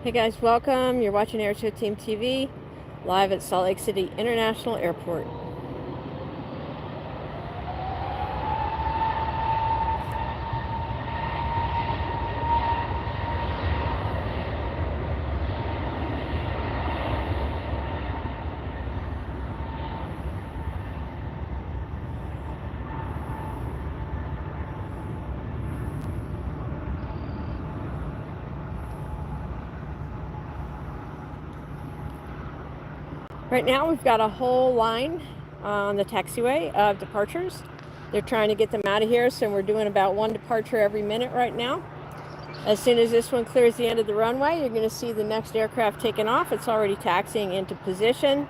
Hey guys, welcome. You're watching Airshow Team TV live at Salt Lake City International Airport. Right now we've got a whole line on the taxiway of departures. They're trying to get them out of here, so we're doing about one departure every minute right now. As soon as this one clears the end of the runway, you're going to see the next aircraft taking off. It's already taxiing into position.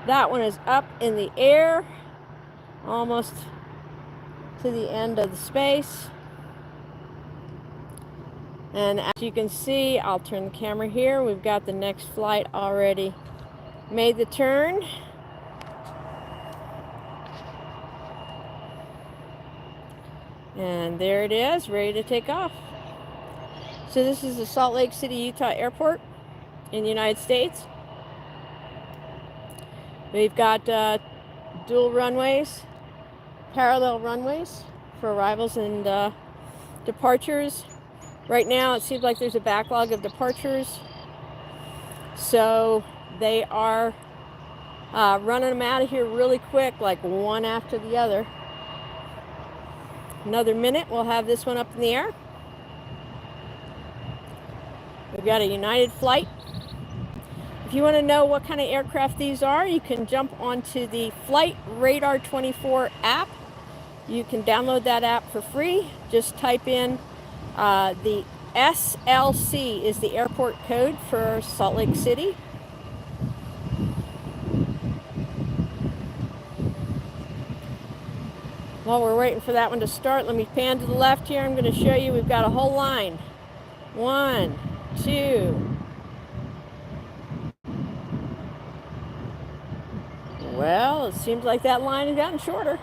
That one is up in the air, almost to the end of the space. And as you can see, I'll turn the camera here. We've got the next flight already made the turn. And there it is, ready to take off. So this is the Salt Lake City, Utah airport in the United States. We've got dual runways, parallel runways for arrivals and departures. Right now it seems like there's a backlog of departures. So they are running them out of here really quick, like one after the other. Another minute, we'll have this one up in the air. We've got a United flight. If you want to know what kind of aircraft these are, you can jump onto the Flight Radar 24 app. You can download that app for free. Just type in the SLC is the airport code for Salt Lake City. While we're waiting for that one to start, let me pan to the left here. I'm going to show you we've got a whole line. 1, 2. Well, it seems like that line has gotten shorter.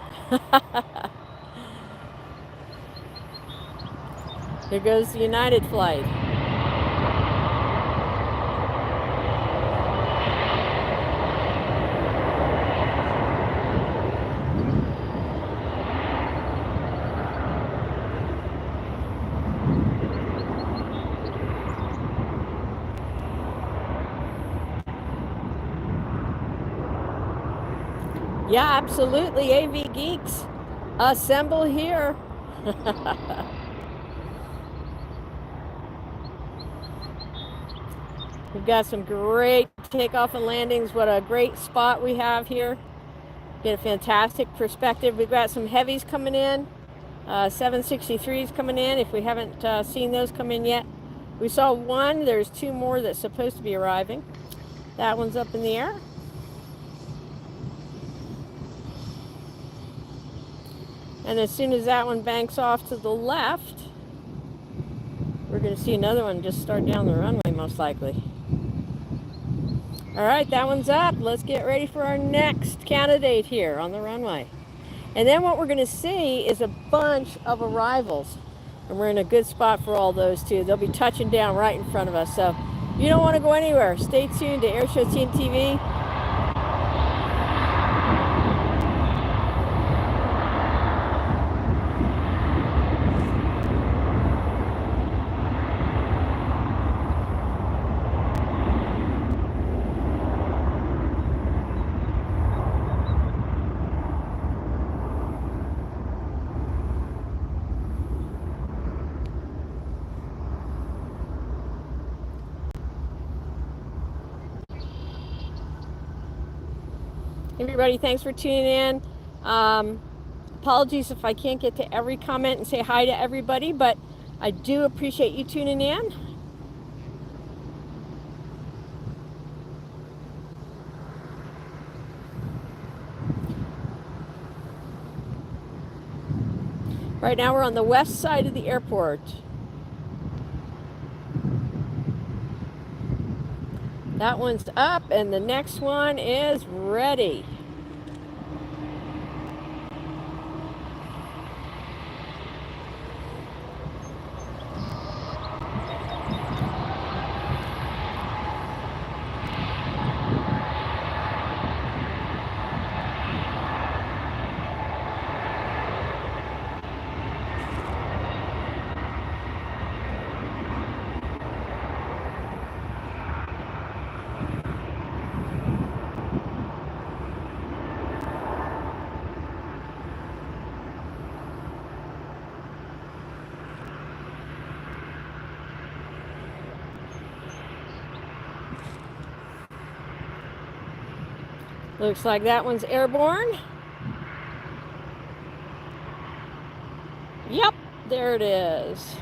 Here goes the United flight. Yeah, absolutely. AV geeks, assemble here. We've got some great takeoff and landings. What a great spot we have here. Get a fantastic perspective. We've got some heavies coming in, 763s coming in, if we haven't seen those come in yet. We saw one. There's two more that's supposed to be arriving. That one's up in the air. And as soon as that one banks off to the left, we're going to see another one just start down the runway, most likely. All right, that one's up. Let's get ready for our next candidate here on the runway. And then what we're going to see is a bunch of arrivals. And we're in a good spot for all those too. They'll be touching down right in front of us. So you don't want to go anywhere. Stay tuned to Airshow Team TV. Everybody, thanks for tuning in. Apologies if I can't get to every comment and say hi to everybody, but I do appreciate you tuning in. Right now we're on the west side of the airport. That one's up and the next one is ready. Looks like that one's airborne. Yep, there it is.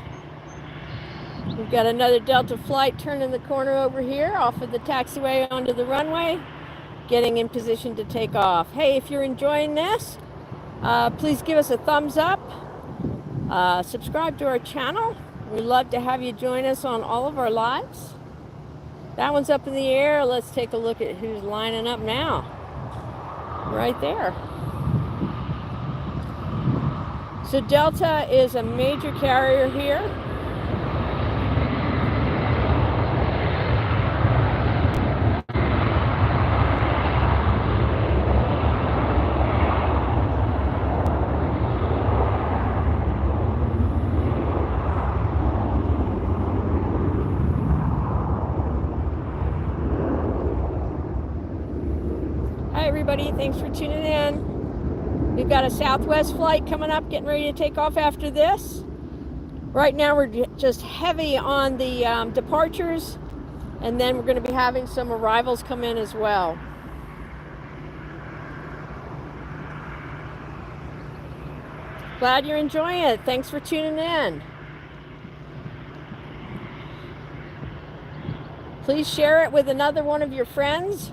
We've got another Delta flight turning the corner over here off of the taxiway onto the runway, getting in position to take off. Hey, if you're enjoying this, please give us a thumbs up. Subscribe to our channel. We'd love to have you join us on all of our lives. That one's up in the air. Let's take a look at who's lining up now. Right there. So Delta is a major carrier here. Hi everybody, thanks for tuning in. We've got a Southwest flight coming up, getting ready to take off after this. Right now we're just heavy on the departures, and then we're going to be having some arrivals come in as well. Glad you're enjoying it. Thanks for tuning in. Please share it with another one of your friends,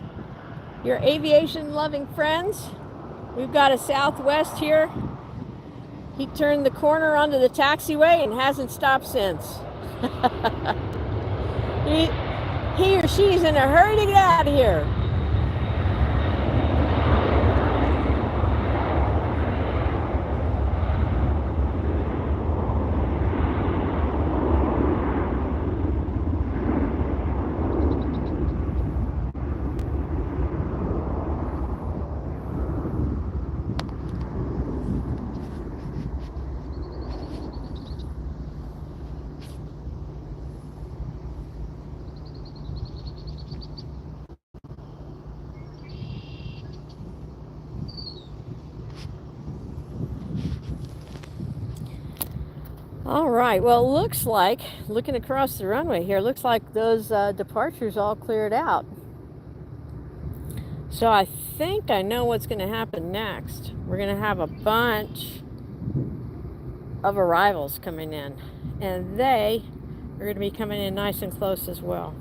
your aviation loving friends. We've got a Southwest here. He turned the corner onto the taxiway and hasn't stopped since. he or she's in a hurry to get out of here. All right, well, it looks like, looking across the runway here, looks like those departures all cleared out. So I think I know what's going to happen next. We're going to have a bunch of arrivals coming in, and they are going to be coming in nice and close as well.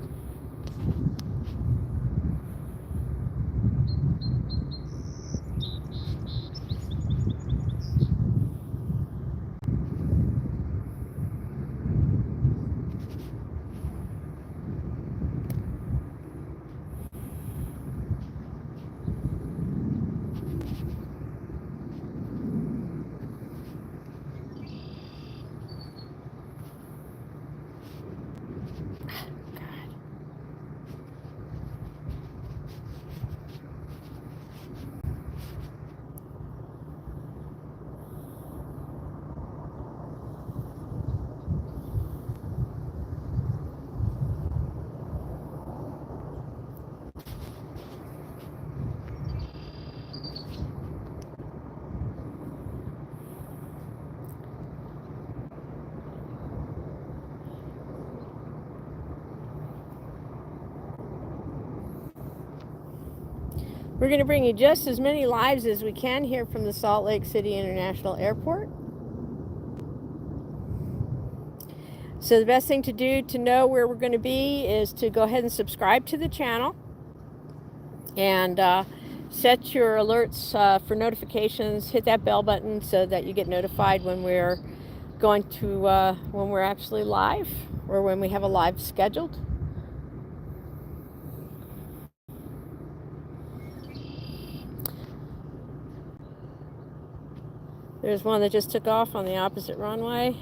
We're going to bring you just as many lives as we can here from the Salt Lake City International Airport. So the best thing to do to know where we're going to be is to go ahead and subscribe to the channel and set your alerts for notifications. Hit that bell button so that you get notified when we're going to, when we're actually live or when we have a live scheduled. There's one that just took off on the opposite runway.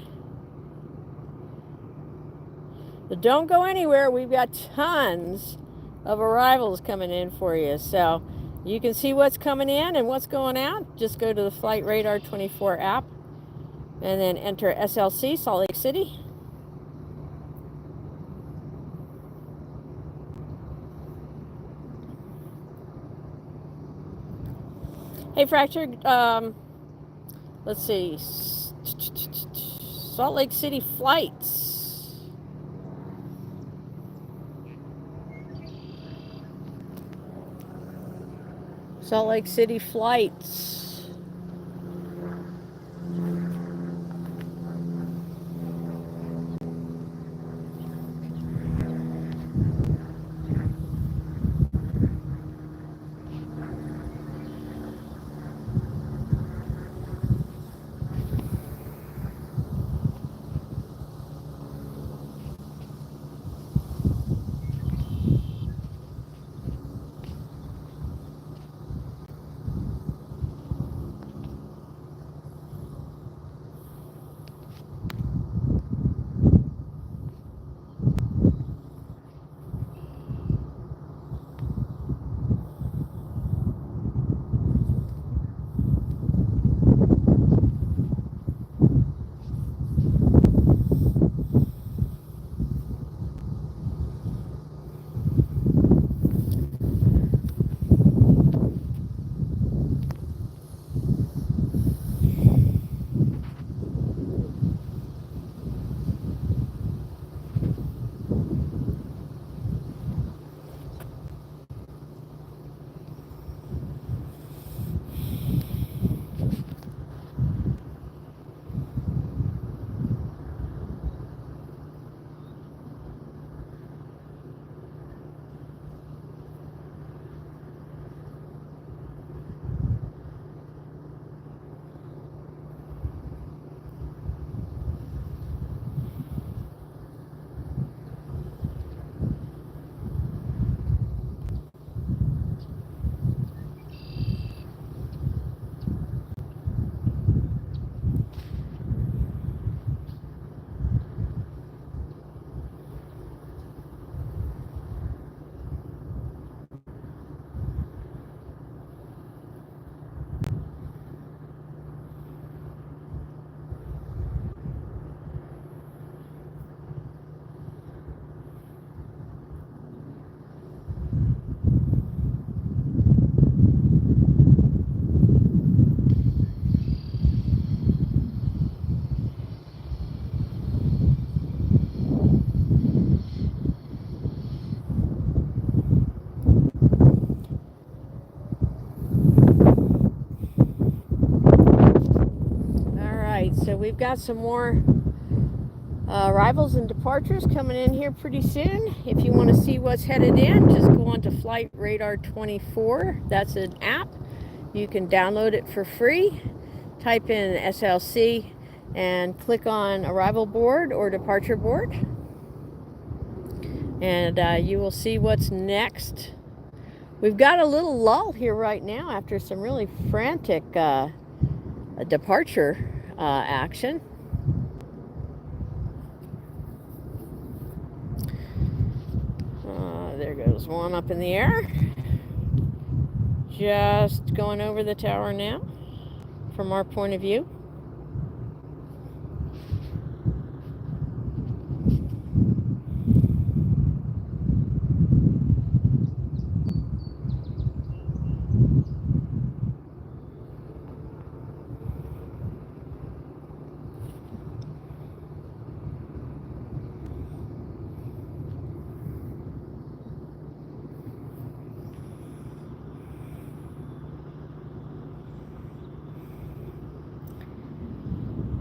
But don't go anywhere. We've got tons of arrivals coming in for you. So you can see what's coming in and what's going out. Just go to the Flight Radar 24 app and then enter SLC, Salt Lake City. Hey, Fractured, let's see, Salt Lake City flights. Salt Lake City flights. So we've got some more arrivals and departures coming in here pretty soon. If you want to see what's headed in, just go on to Flight Radar 24. That's an app. You can download it for free. Type in SLC and click on arrival board or departure board. And you will see what's next. We've got a little lull here right now after some really frantic departure action. There goes one up in the air. Just going over the tower now from our point of view.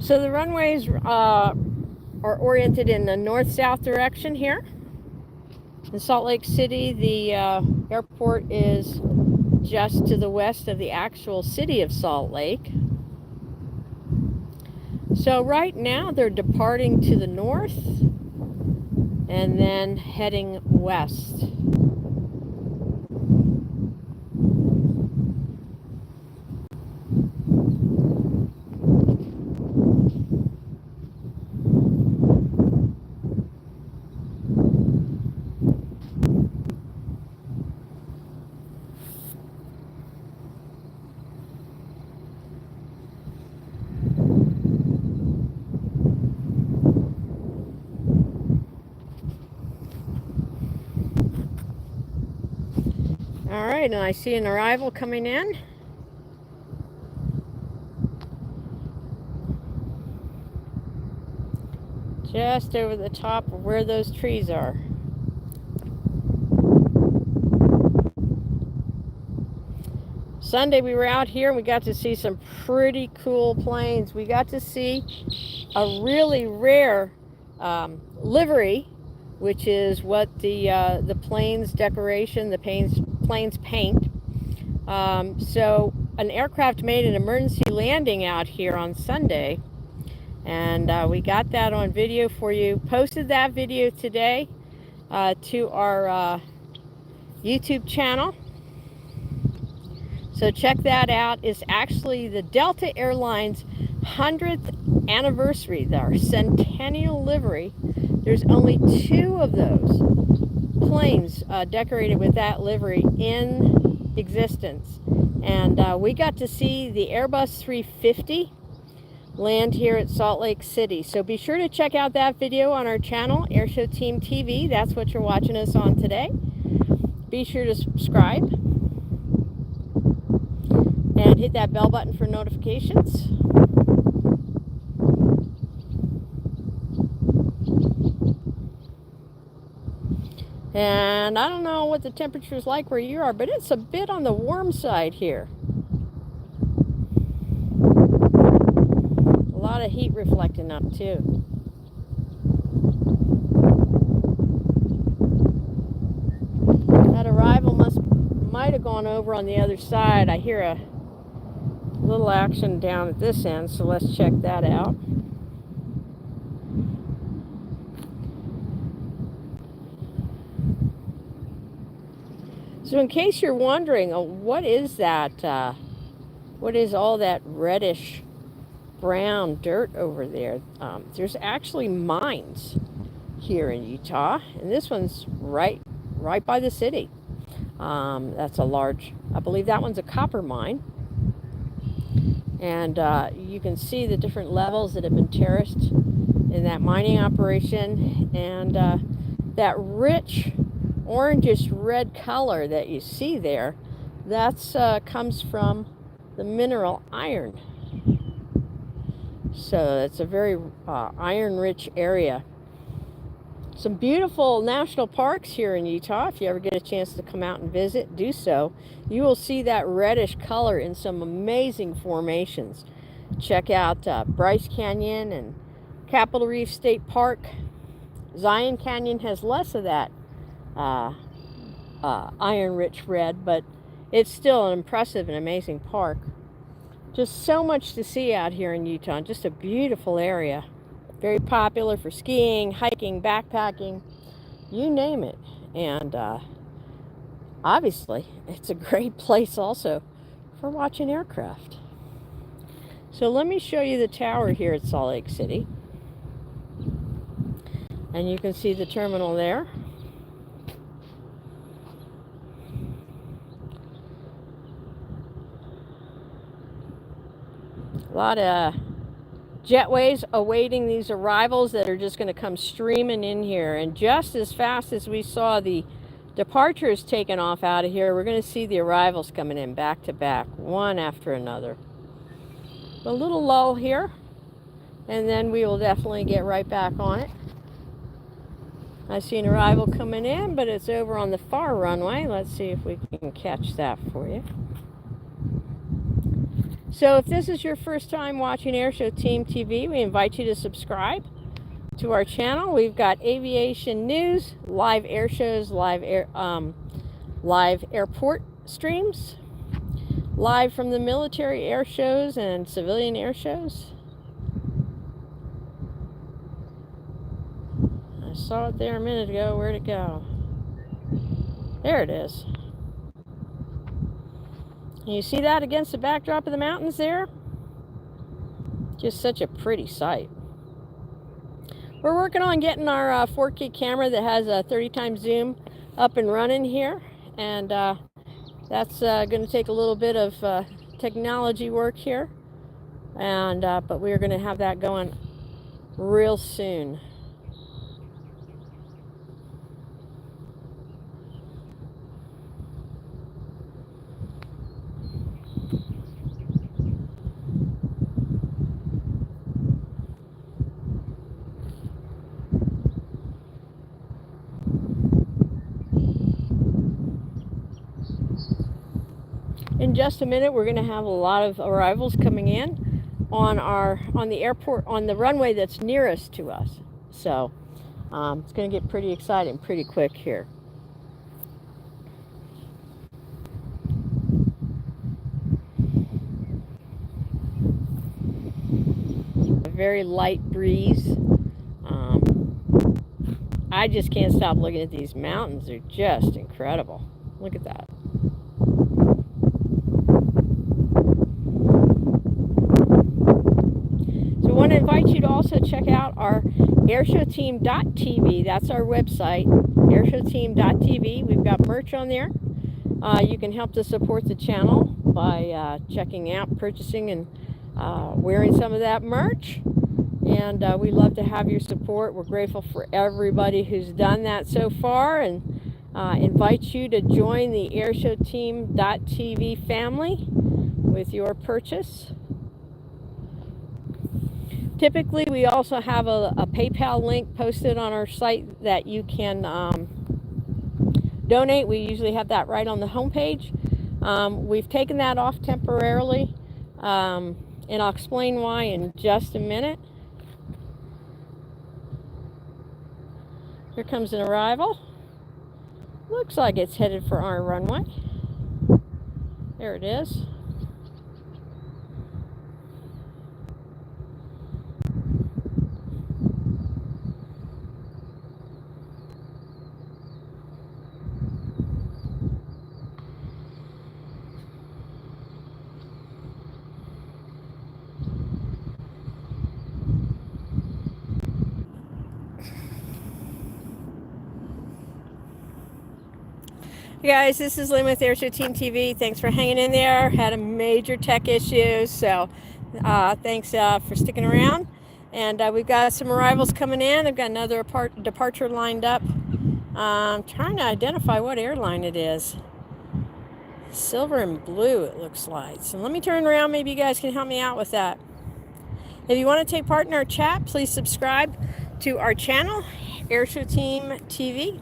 So the runways are oriented in the north-south direction here. In Salt Lake City, the airport is just to the west of the actual city of Salt Lake. So right now they're departing to the north and then heading west. All right, and I see an arrival coming in. Just over the top of where those trees are. Sunday we were out here and we got to see some pretty cool planes. We got to see a really rare livery, which is what the plane's decoration, the plane's paint. So an aircraft made an emergency landing out here on Sunday, and we got that on video for you. Posted that video today to our YouTube channel. So check that out. It's actually the Delta Airlines 100th anniversary, our centennial livery. There's only 2 of those planes decorated with that livery in existence. And we got to see the Airbus 350 land here at Salt Lake City. So be sure to check out that video on our channel, Airshow Team TV. That's what you're watching us on today. Be sure to subscribe and hit that bell button for notifications. And I don't know what the temperature is like where you are, but it's a bit on the warm side here. A lot of heat reflecting up too. That arrival might have gone over on the other side. I hear a little action down at this end, so let's check that out. So in case you're wondering, what is that? What is all that reddish brown dirt over there? There's actually mines here in Utah, and this one's right by the city. That's a large, I believe that one's a copper mine. And you can see the different levels that have been terraced in that mining operation. And that rich orangish red color that you see there, that's comes from the mineral iron. So it's a very iron-rich area. Some beautiful national parks here in Utah. If you ever get a chance to come out and visit, do so. You will see that reddish color in some amazing formations. Check out Bryce Canyon and Capitol Reef State Park. Zion Canyon has less of that iron-rich red, but it's still an impressive and amazing park. Just so much to see out here in Utah. Just a beautiful area. Very popular for skiing, hiking, backpacking, you name it. And obviously, it's a great place also for watching aircraft. So let me show you the tower here at Salt Lake City. And you can see the terminal there. A lot of jetways awaiting these arrivals that are just going to come streaming in here. And just as fast as we saw the departures taken off out of here, we're going to see the arrivals coming in back to back, one after another. A little lull here, and then we will definitely get right back on it. I see an arrival coming in, but it's over on the far runway. Let's see if we can catch that for you. So if this is your first time watching Airshow Team TV, we invite you to subscribe to our channel. We've got aviation news, live air shows, live airport streams, live from the military air shows and civilian air shows. I saw it there a minute ago. Where'd it go? There it is. You see that against the backdrop of the mountains there? Just such a pretty sight. We're working on getting our 4K camera that has a 30 times zoom up and running here. And that's going to take a little bit of technology work here. And but we're going to have that going real soon. In just a minute, we're going to have a lot of arrivals coming in on the airport, on the runway that's nearest to us. So it's going to get pretty exciting pretty quick here. A very light breeze. I just can't stop looking at these mountains. They're just incredible. Look at that. So I want to invite you to also check out our airshowteam.tv. That's our website, airshowteam.tv. We've got merch on there. You can help to support the channel by checking out, purchasing, and wearing some of that merch. And we love to have your support. We're grateful for everybody who's done that so far, and invite you to join the airshowteam.tv family with your purchase. Typically, we also have a PayPal link posted on our site that you can donate. We usually have that right on the homepage. We've taken that off temporarily, and I'll explain why in just a minute. Here comes an arrival. Looks like it's headed for our runway. There it is. Hey guys, this is Lynn with Airshow Team TV. Thanks for hanging in there. Had a major tech issue, so thanks for sticking around. And we've got some arrivals coming in. I've got another departure lined up. I'm trying to identify what airline it is. Silver and blue, it looks like. So let me turn around. Maybe you guys can help me out with that. If you want to take part in our chat, please subscribe to our channel, Airshow Team TV.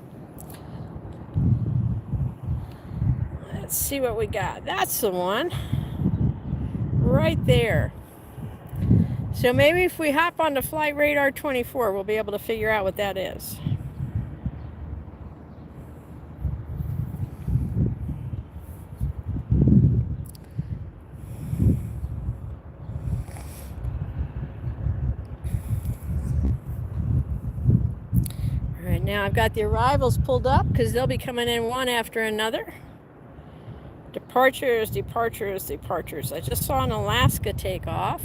Let's see what we got. That's the one right there. So maybe if we hop onto Flight Radar 24, we'll be able to figure out what that is. All right, now I've got the arrivals pulled up because they'll be coming in one after another. Departures, departures, departures. I just saw an Alaska take off.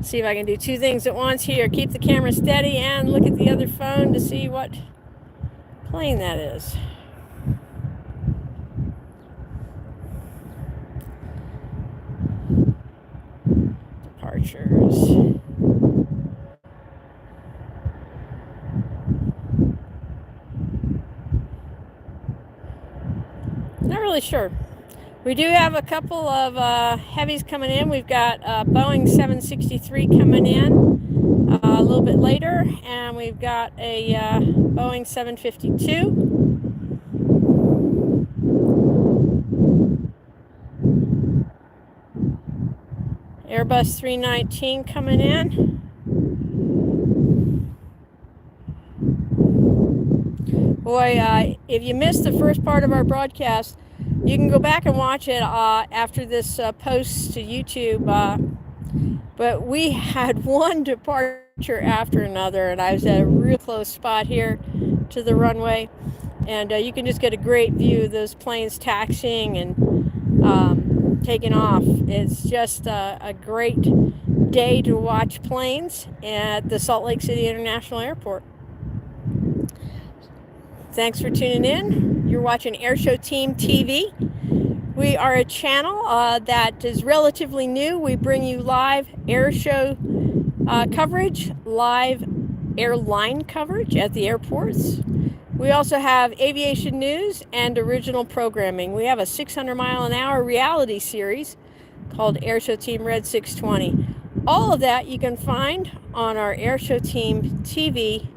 See if I can do two things at once here. Keep the camera steady and look at the other phone to see what plane that is. Departures. Not really sure. We do have a couple of heavies coming in. We've got Boeing 763 coming in a little bit later, and we've got a Boeing 752. Airbus 319 coming in. Boy, if you missed the first part of our broadcast, you can go back and watch it after this post to YouTube. But we had one departure after another, and I was at a real close spot here to the runway. And you can just get a great view of those planes taxiing and taking off. It's just a great day to watch planes at the Salt Lake City International Airport. Thanks for tuning in. You're watching Airshow Team TV. We are a channel that is relatively new. We bring you live airshow coverage, live airline coverage at the airports. We also have aviation news and original programming. We have a 600-mile-an-hour reality series called Airshow Team Red 620. All of that you can find on our Airshow Team TV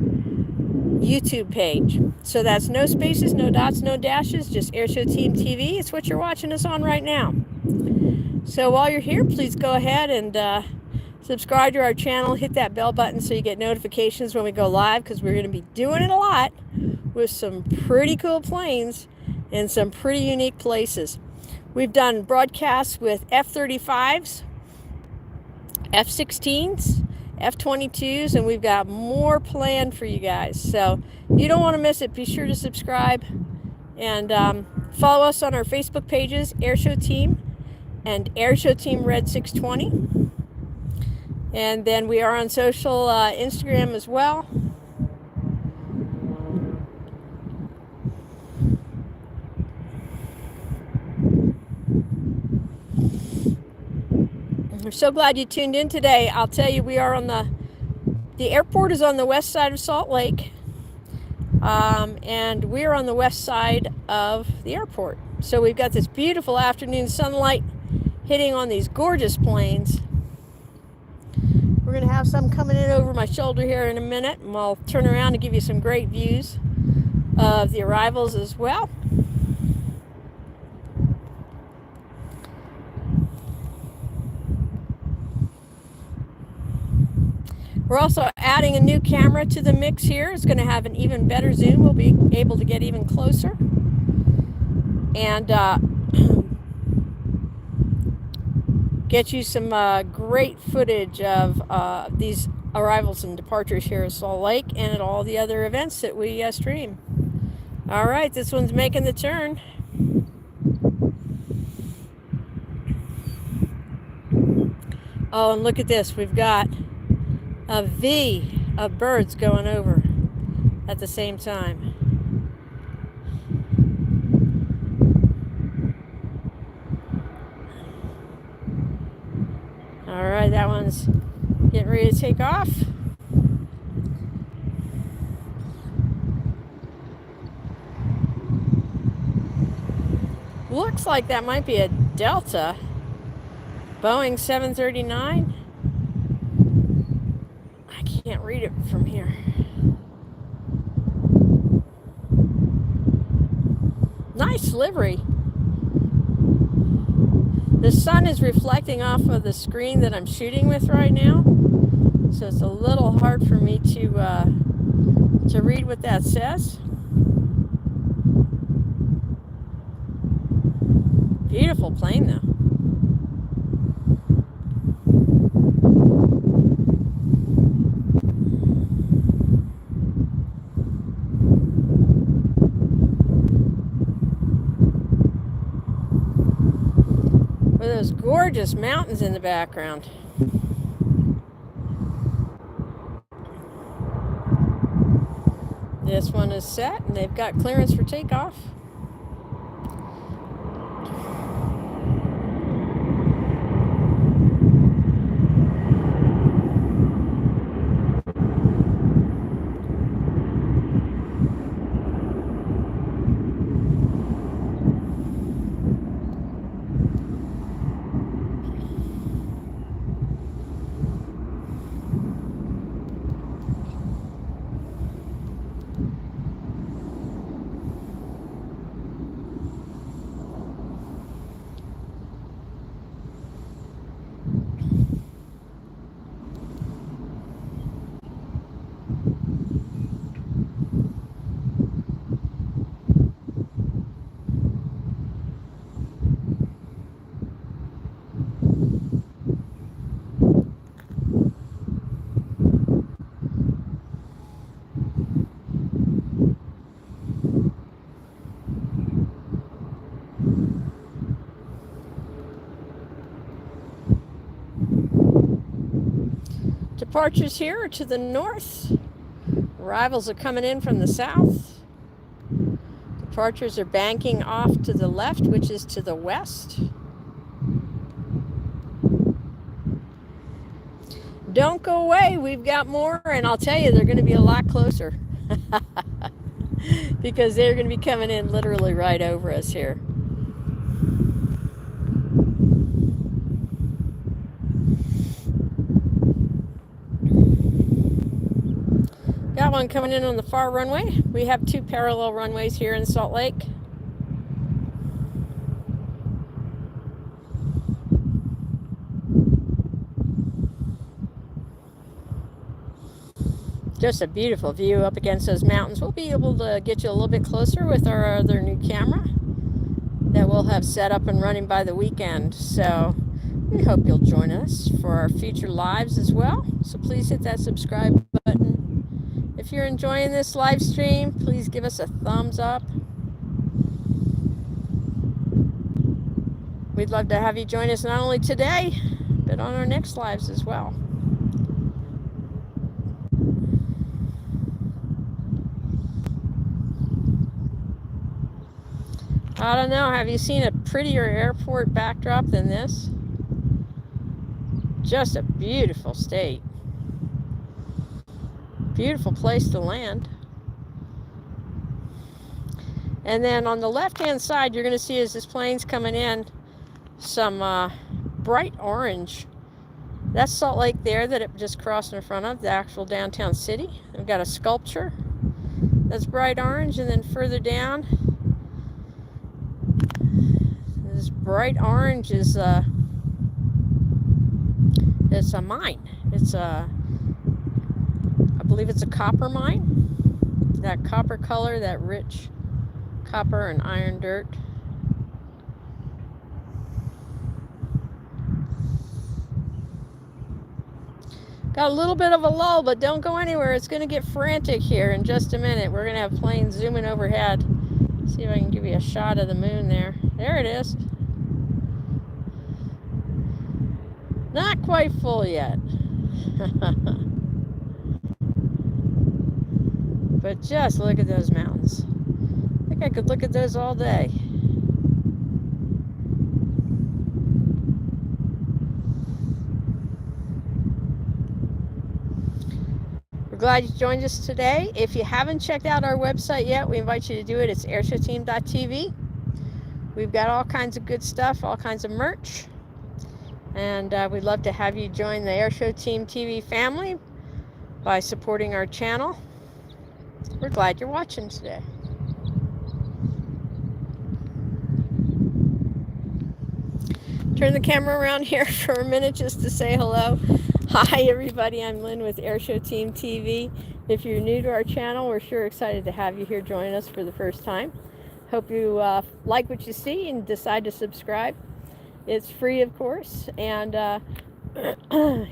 YouTube page. So that's no spaces, no dots, no dashes, just Airshow Team TV. It's what you're watching us on right now. So while you're here, please go ahead and subscribe to our channel. Hit that bell button so you get notifications when we go live, because we're going to be doing it a lot with some pretty cool planes in some pretty unique places. We've done broadcasts with F-35s, F-16s, F-22s, and we've got more planned for you guys. So you don't want to miss it. Be sure to subscribe and follow us on our Facebook pages, Airshow Team and Airshow Team Red 620. And then we are on social Instagram as well. We're so glad you tuned in today. I'll tell you, we are on the airport is on the west side of Salt Lake, and we're on the west side of the airport. So we've got this beautiful afternoon sunlight hitting on these gorgeous planes. We're going to have some coming in over my shoulder here in a minute, and I'll turn around and give you some great views of the arrivals as well. We're also adding a new camera to the mix here. It's going to have an even better zoom. We'll be able to get even closer and get you some great footage of these arrivals and departures here at Salt Lake and at all the other events that we stream. All right, this one's making the turn. Oh, and look at this. We've got a V of birds going over at the same time. All right, that one's getting ready to take off. Looks like that might be a Delta, Boeing 739. I can't read it from here. Nice livery. The sun is reflecting off of the screen that I'm shooting with right now, so it's a little hard for me to read what that says. Beautiful plane though. With those gorgeous mountains in the background. This one is set and they've got clearance for takeoff. Departures here are to the north. Arrivals are coming in from the south. Departures are banking off to the left, which is to the west. Don't go away. We've got more, and I'll tell you, they're going to be a lot closer because they're going to be coming in literally right over us here. Got one coming in on the far runway. We have 2 parallel runways here in Salt Lake. Just a beautiful view up against those mountains. We'll be able to get you a little bit closer with our other new camera that we'll have set up and running by the weekend. So we hope you'll join us for our future lives as well. So please hit that subscribe button. If you're enjoying this live stream, please give us a thumbs up. We'd love to have you join us not only today, but on our next lives as well. I don't know, have you seen a prettier airport backdrop than this? Just a beautiful state. Beautiful place to land. And then on the left-hand side, you're going to see as this plane's coming in, some bright orange. That's Salt Lake there that it just crossed in front of, the actual downtown city. We've got a sculpture that's bright orange, and then further down, this bright orange is it's a mine. It's a, I believe it's a copper mine. That copper color, that rich copper and iron dirt. Got a little bit of a lull, but don't go anywhere. It's going to get frantic here in just a minute. We're going to have planes zooming overhead. See if I can give you a shot of the moon there. There it is. Not quite full yet. But just look at those mountains. I think I could look at those all day. We're glad you joined us today. If you haven't checked out our website yet, we invite you to do it. It's airshowteam.tv. We've got all kinds of good stuff, all kinds of merch. And we'd love to have you join the Airshow Team TV family by supporting our channel. We're glad you're watching today. Turn the camera around here for a minute just to say hello. Hi everybody, I'm Lynn with Airshow Team TV. If you're new to our channel, we're sure excited to have you here join us for the first time. Hope you like what you see and decide to subscribe. It's free, of course, and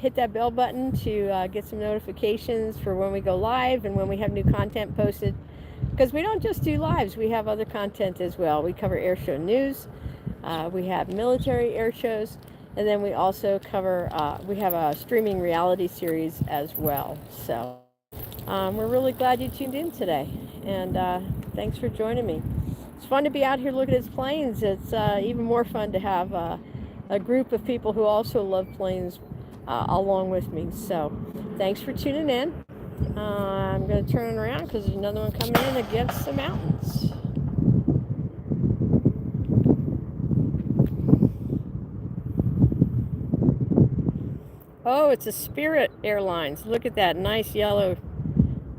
hit that bell button to get some notifications for when we go live and when we have new content posted. Because we don't just do lives, we have other content as well. We cover airshow news, we have military air shows, and then we also cover, we have a streaming reality series as well. So we're really glad you tuned in today, and thanks for joining me. It's fun to be out here looking at planes. It's even more fun to have a group of people who also love planes along with me. So thanks for tuning in. I'm going to turn around because there's another one coming in against the mountains. Oh, it's a Spirit Airlines. Look at that nice yellow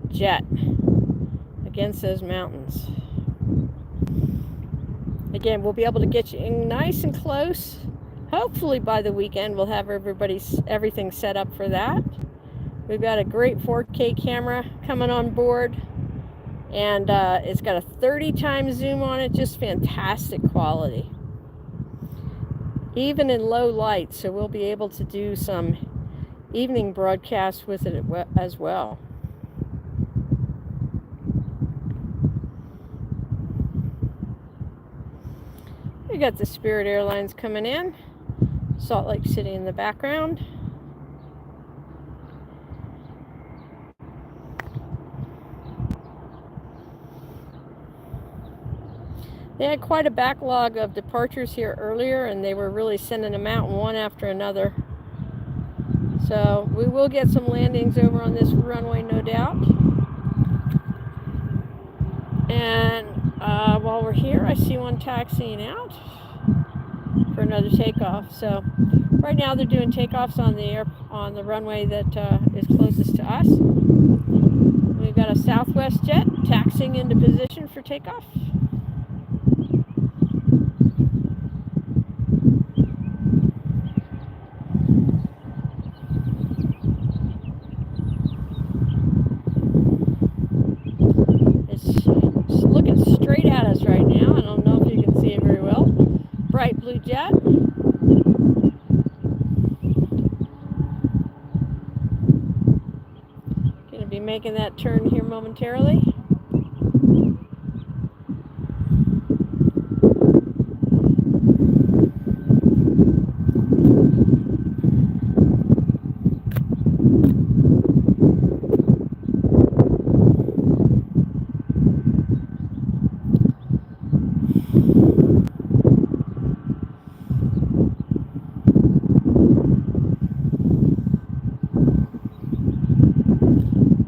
jet against those mountains. Again, we'll be able to get you in nice and close. Hopefully by the weekend we'll have everything set up for that. We've got a great 4K camera coming on board, and it's got a 30 times zoom on it. Just fantastic quality, even in low light. So we'll be able to do some evening broadcasts with it as well. We got the Spirit Airlines coming in, Salt Lake City in the background. They had quite a backlog of departures here earlier, and they were really sending them out one after another. So we will get some landings over on this runway, no doubt. And while we're here, I see one taxiing out for another takeoff. So right now they're doing takeoffs on the runway that is closest to us. We we've got a Southwest jet taxiing into position for takeoff. It's looking straight at us right now. I don't know if you can see it very well. Bright blue jet. Going to be making that turn here momentarily.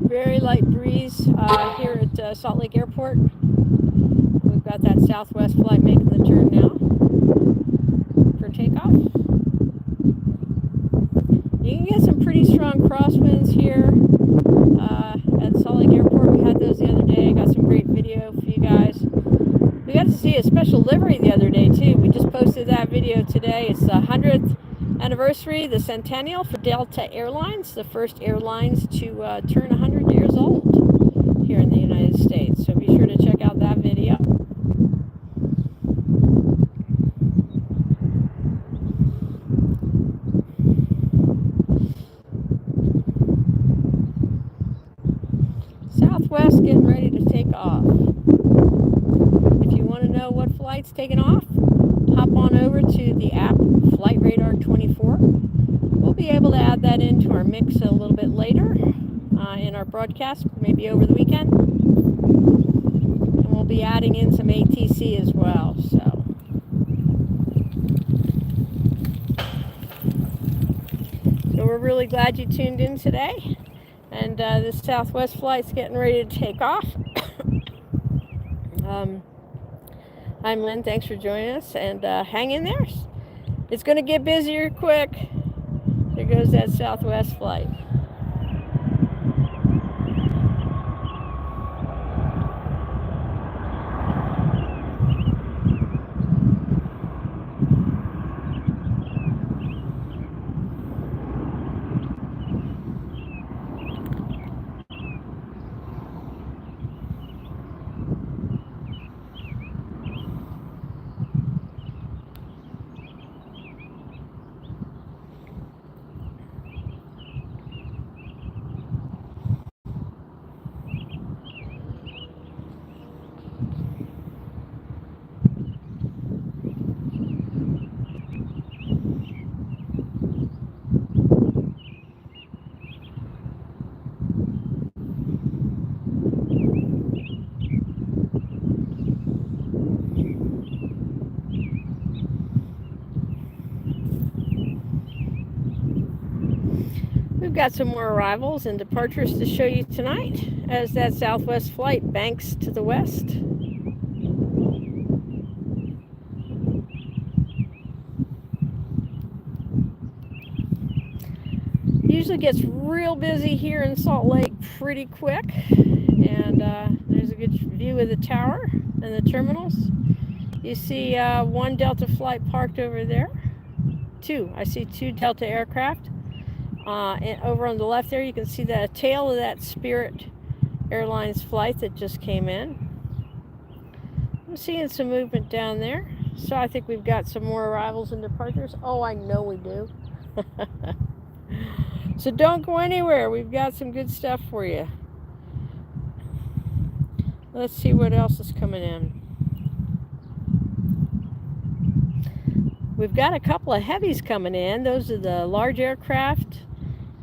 Very light breeze here at Salt Lake Airport. We've got that Southwest flight making the turn now for takeoff. You can get some pretty strong crosswinds here at Salt Lake Airport. We had those the other day. Got some great video for you guys. We got to see a special livery the other day too. We just posted that video today. It's the 100th anniversary, the centennial for Delta Airlines, the first airlines to turn 100 years old here in the United States. So be sure to check out that video. Southwest getting ready to take off. If you want to know what flight's taking off, hop on over to the app Flight Radar 24. We'll be able to add that into our mix a little bit later in our broadcast, maybe over the weekend. And we'll be adding in some ATC as well. So we're really glad you tuned in today. And this Southwest flight's getting ready to take off. I'm Lynn, thanks for joining us, and hang in there. It's going to get busier quick. There goes that Southwest flight. We've got some more arrivals and departures to show you tonight as that Southwest flight banks to the west. Usually gets real busy here in Salt Lake pretty quick, and there's a good view of the tower and the terminals. You see one Delta flight parked over there. I see two Delta aircraft. And over on the left there, you can see the tail of that Spirit Airlines flight that just came in. I'm seeing some movement down there. So I think we've got some more arrivals and departures. Oh, I know we do. So don't go anywhere. We've got some good stuff for you. Let's see what else is coming in. We've got a couple of heavies coming in. Those are the large aircraft.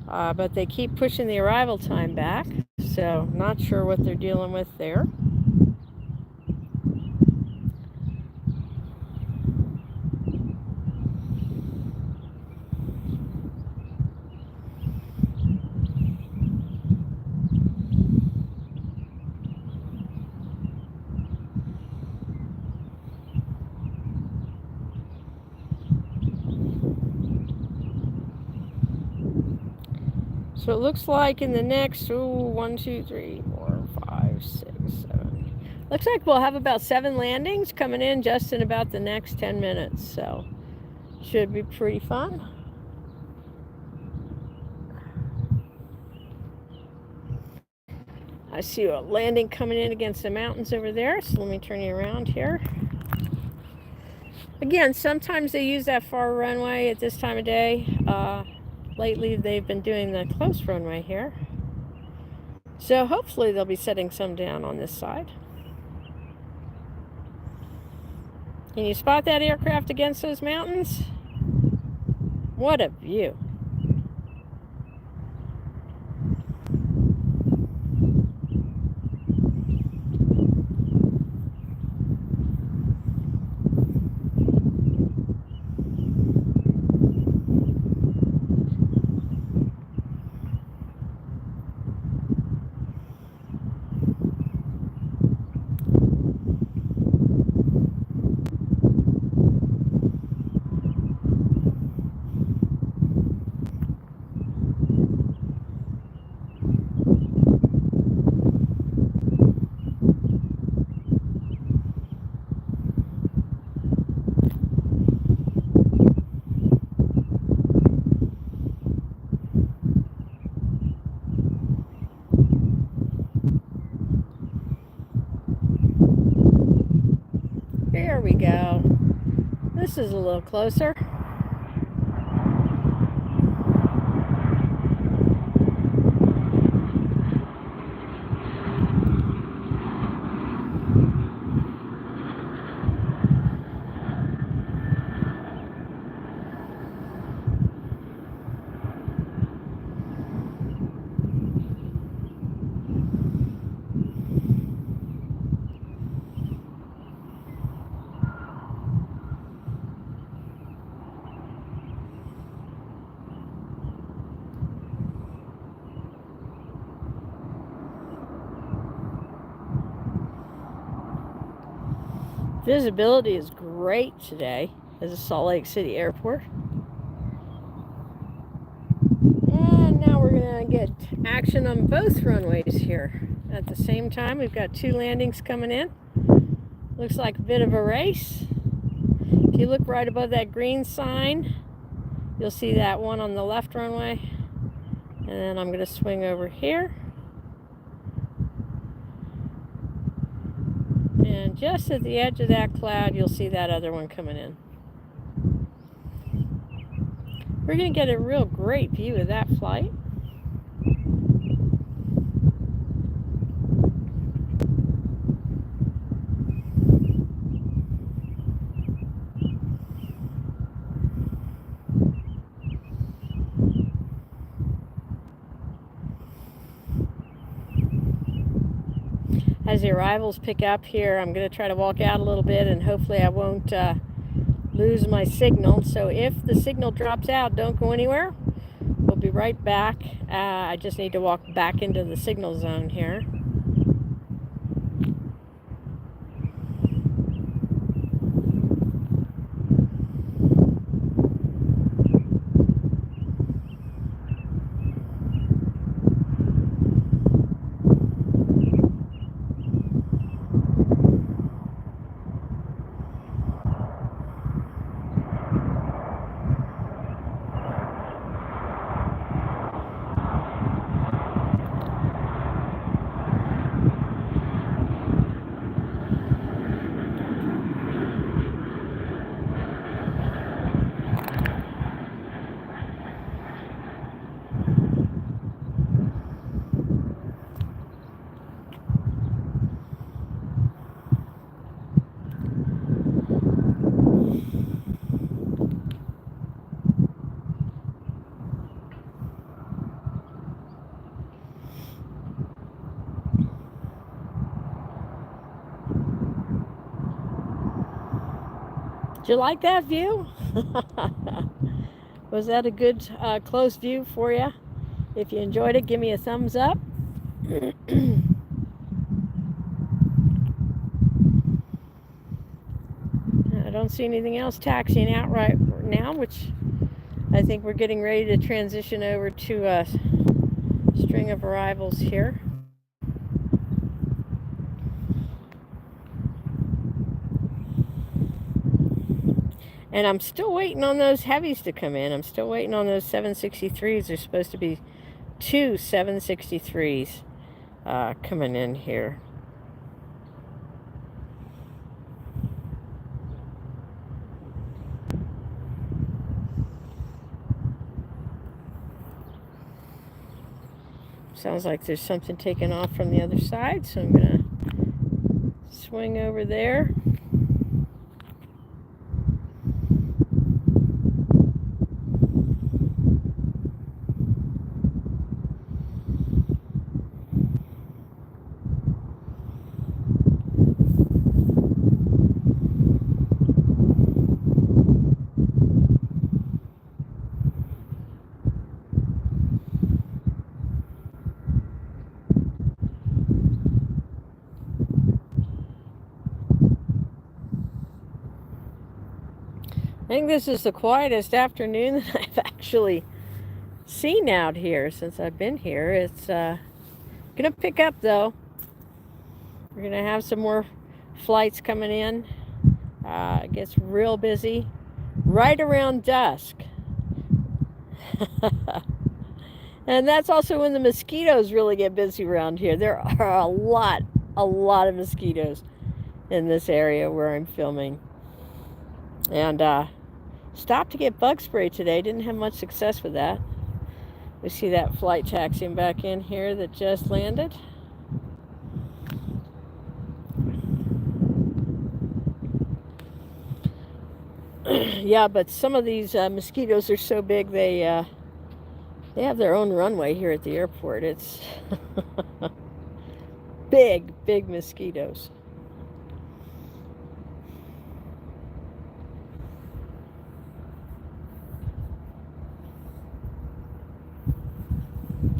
But they keep pushing the arrival time back, so not sure what they're dealing with there. So it looks like in the next, 1, 2, 3, 4, 6, 7. Looks like we'll have about 7 landings coming in just in about the next 10 minutes. So should be pretty fun. I see a landing coming in against the mountains over there. So let me turn you around here. Again, sometimes they use that far runway at this time of day. Lately, they've been doing the close runway here. So hopefully they'll be setting some down on this side. Can you spot that aircraft against those mountains? What a view. There we go. This is a little closer. Visibility is great today at the Salt Lake City Airport. And now we're going to get action on both runways here. At the same time, we've got 2 landings coming in. Looks like a bit of a race. If you look right above that green sign, you'll see that one on the left runway. And then I'm going to swing over here. And just at the edge of that cloud, you'll see that other one coming in. We're going to get a real great view of that flight. As the arrivals pick up here, I'm going to try to walk out a little bit and hopefully I won't lose my signal. So if the signal drops out, don't go anywhere. We'll be right back. I just need to walk back into the signal zone here. Did you like that view? Was that a good close view for you? If you enjoyed it, give me a thumbs up. I don't see anything else taxiing out right now, which I think we're getting ready to transition over to a string of arrivals here. And I'm still waiting on those heavies to come in. I'm still waiting on those 763s. There's supposed to be 2 763s coming in here. Sounds like there's something taking off from the other side, so I'm going to swing over there. I think this is the quietest afternoon that I've actually seen out here since I've been here. It's gonna pick up though. We're gonna have some more flights coming in. It gets real busy right around dusk. And that's also when the mosquitoes really get busy around here. There are a lot of mosquitoes in this area where I'm filming. And stopped to get bug spray today. Didn't have much success with that. We see that flight taxiing back in here that just landed. Yeah, but some of these mosquitoes are so big they have their own runway here at the airport. It's big mosquitoes.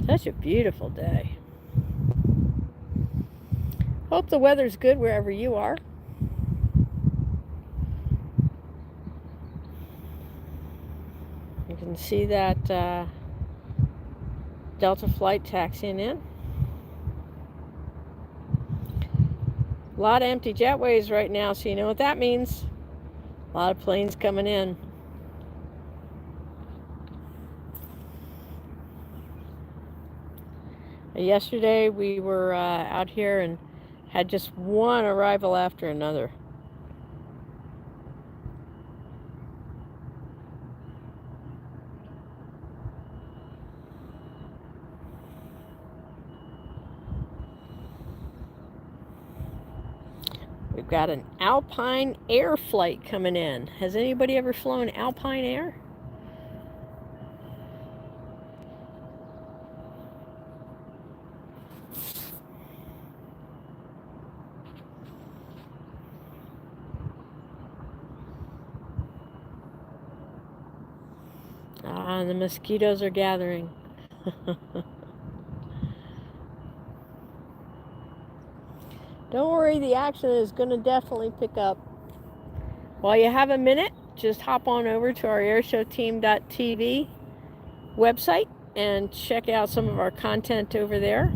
Such a beautiful day. Hope the weather's good wherever you are. You can see that Delta flight taxiing in. A lot of empty jetways right now, so you know what that means. A lot of planes coming in. Yesterday we were out here and had just one arrival after another. We've got an Alpine Air flight coming in. Has anybody ever flown Alpine Air? And the mosquitoes are gathering. Don't worry, the action is going to definitely pick up. While you have a minute, just hop on over to our airshowteam.tv website and check out some of our content over there.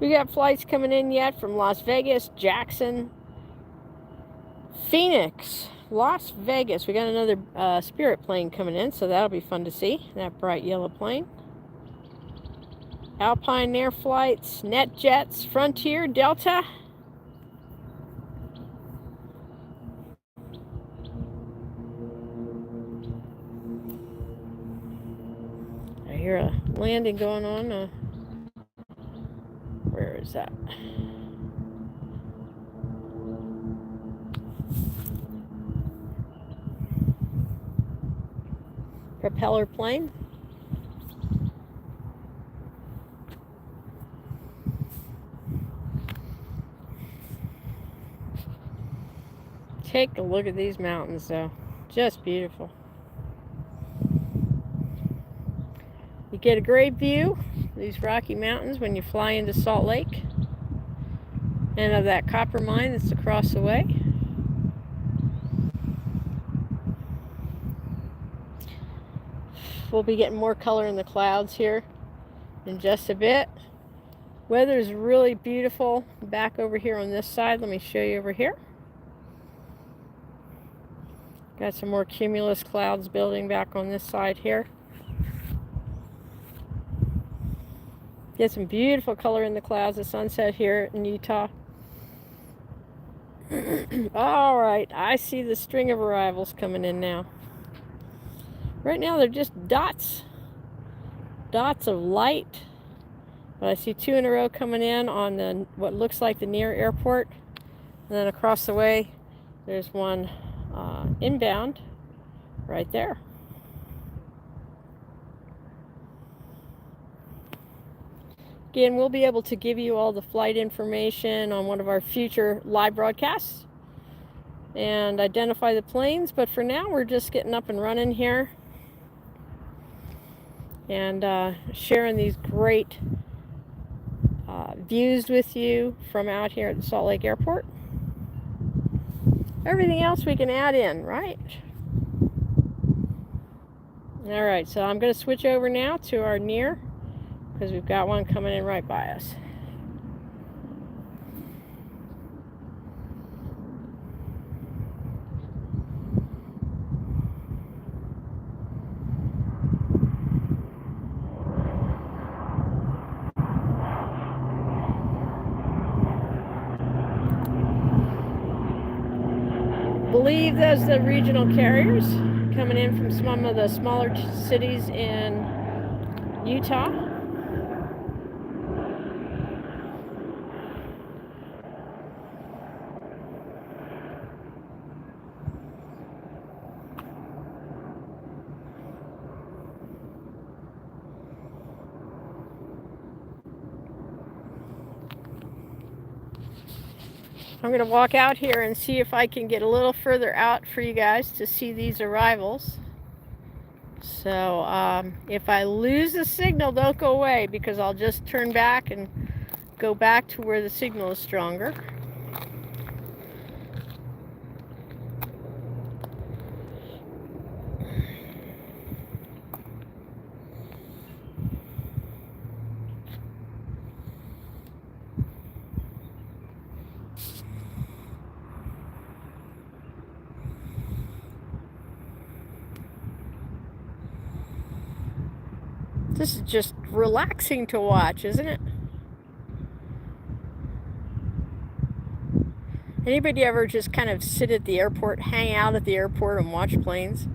We got flights coming in yet from Las Vegas, Jackson, Phoenix, Las Vegas. We got another Spirit plane coming in, so that'll be fun to see, that bright yellow plane. Alpine Air flights, NetJets, Frontier, Delta. I hear a landing going on. Where is that? Propeller plane. Take a look at these mountains, though. Just beautiful. You get a great view of these Rocky Mountains when you fly into Salt Lake, and of that copper mine that's across the way. We'll be getting more color in the clouds here in just a bit. Weather's really beautiful back over here on this side. Let me show you over here. Got some more cumulus clouds building back on this side here. Get some beautiful color in the clouds at sunset here in Utah. All right, I see the string of arrivals coming in now. Right now they're just dots of light. But I see two in a row coming in on what looks like the near airport. And then across the way, there's one inbound right there. Again, we'll be able to give you all the flight information on one of our future live broadcasts and identify the planes, but for now we're just getting up and running here and sharing these great views with you from out here at the Salt Lake Airport. Everything else we can add in, right? All right, so I'm going to switch over now to our near, because we've got one coming in right by us. I believe those are the regional carriers coming in from some of the smaller cities in Utah. I'm going to walk out here and see if I can get a little further out for you guys to see these arrivals. So if I lose the signal, don't go away, because I'll just turn back and go back to where the signal is stronger. This is just relaxing to watch, isn't it? Anybody ever just kind of sit at the airport, hang out at the airport and watch planes?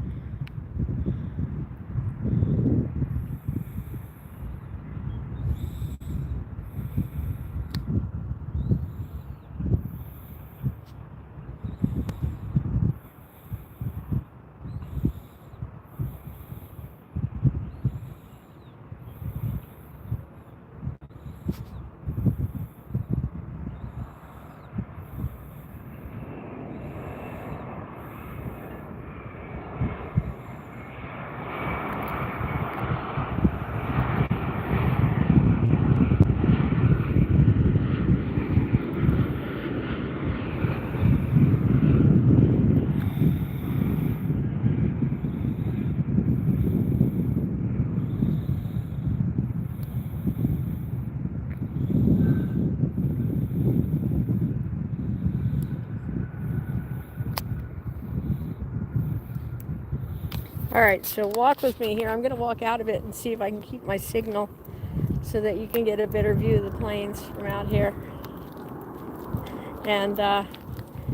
All right, so walk with me here. I'm going to walk out a bit and see if I can keep my signal so that you can get a better view of the planes from out here. And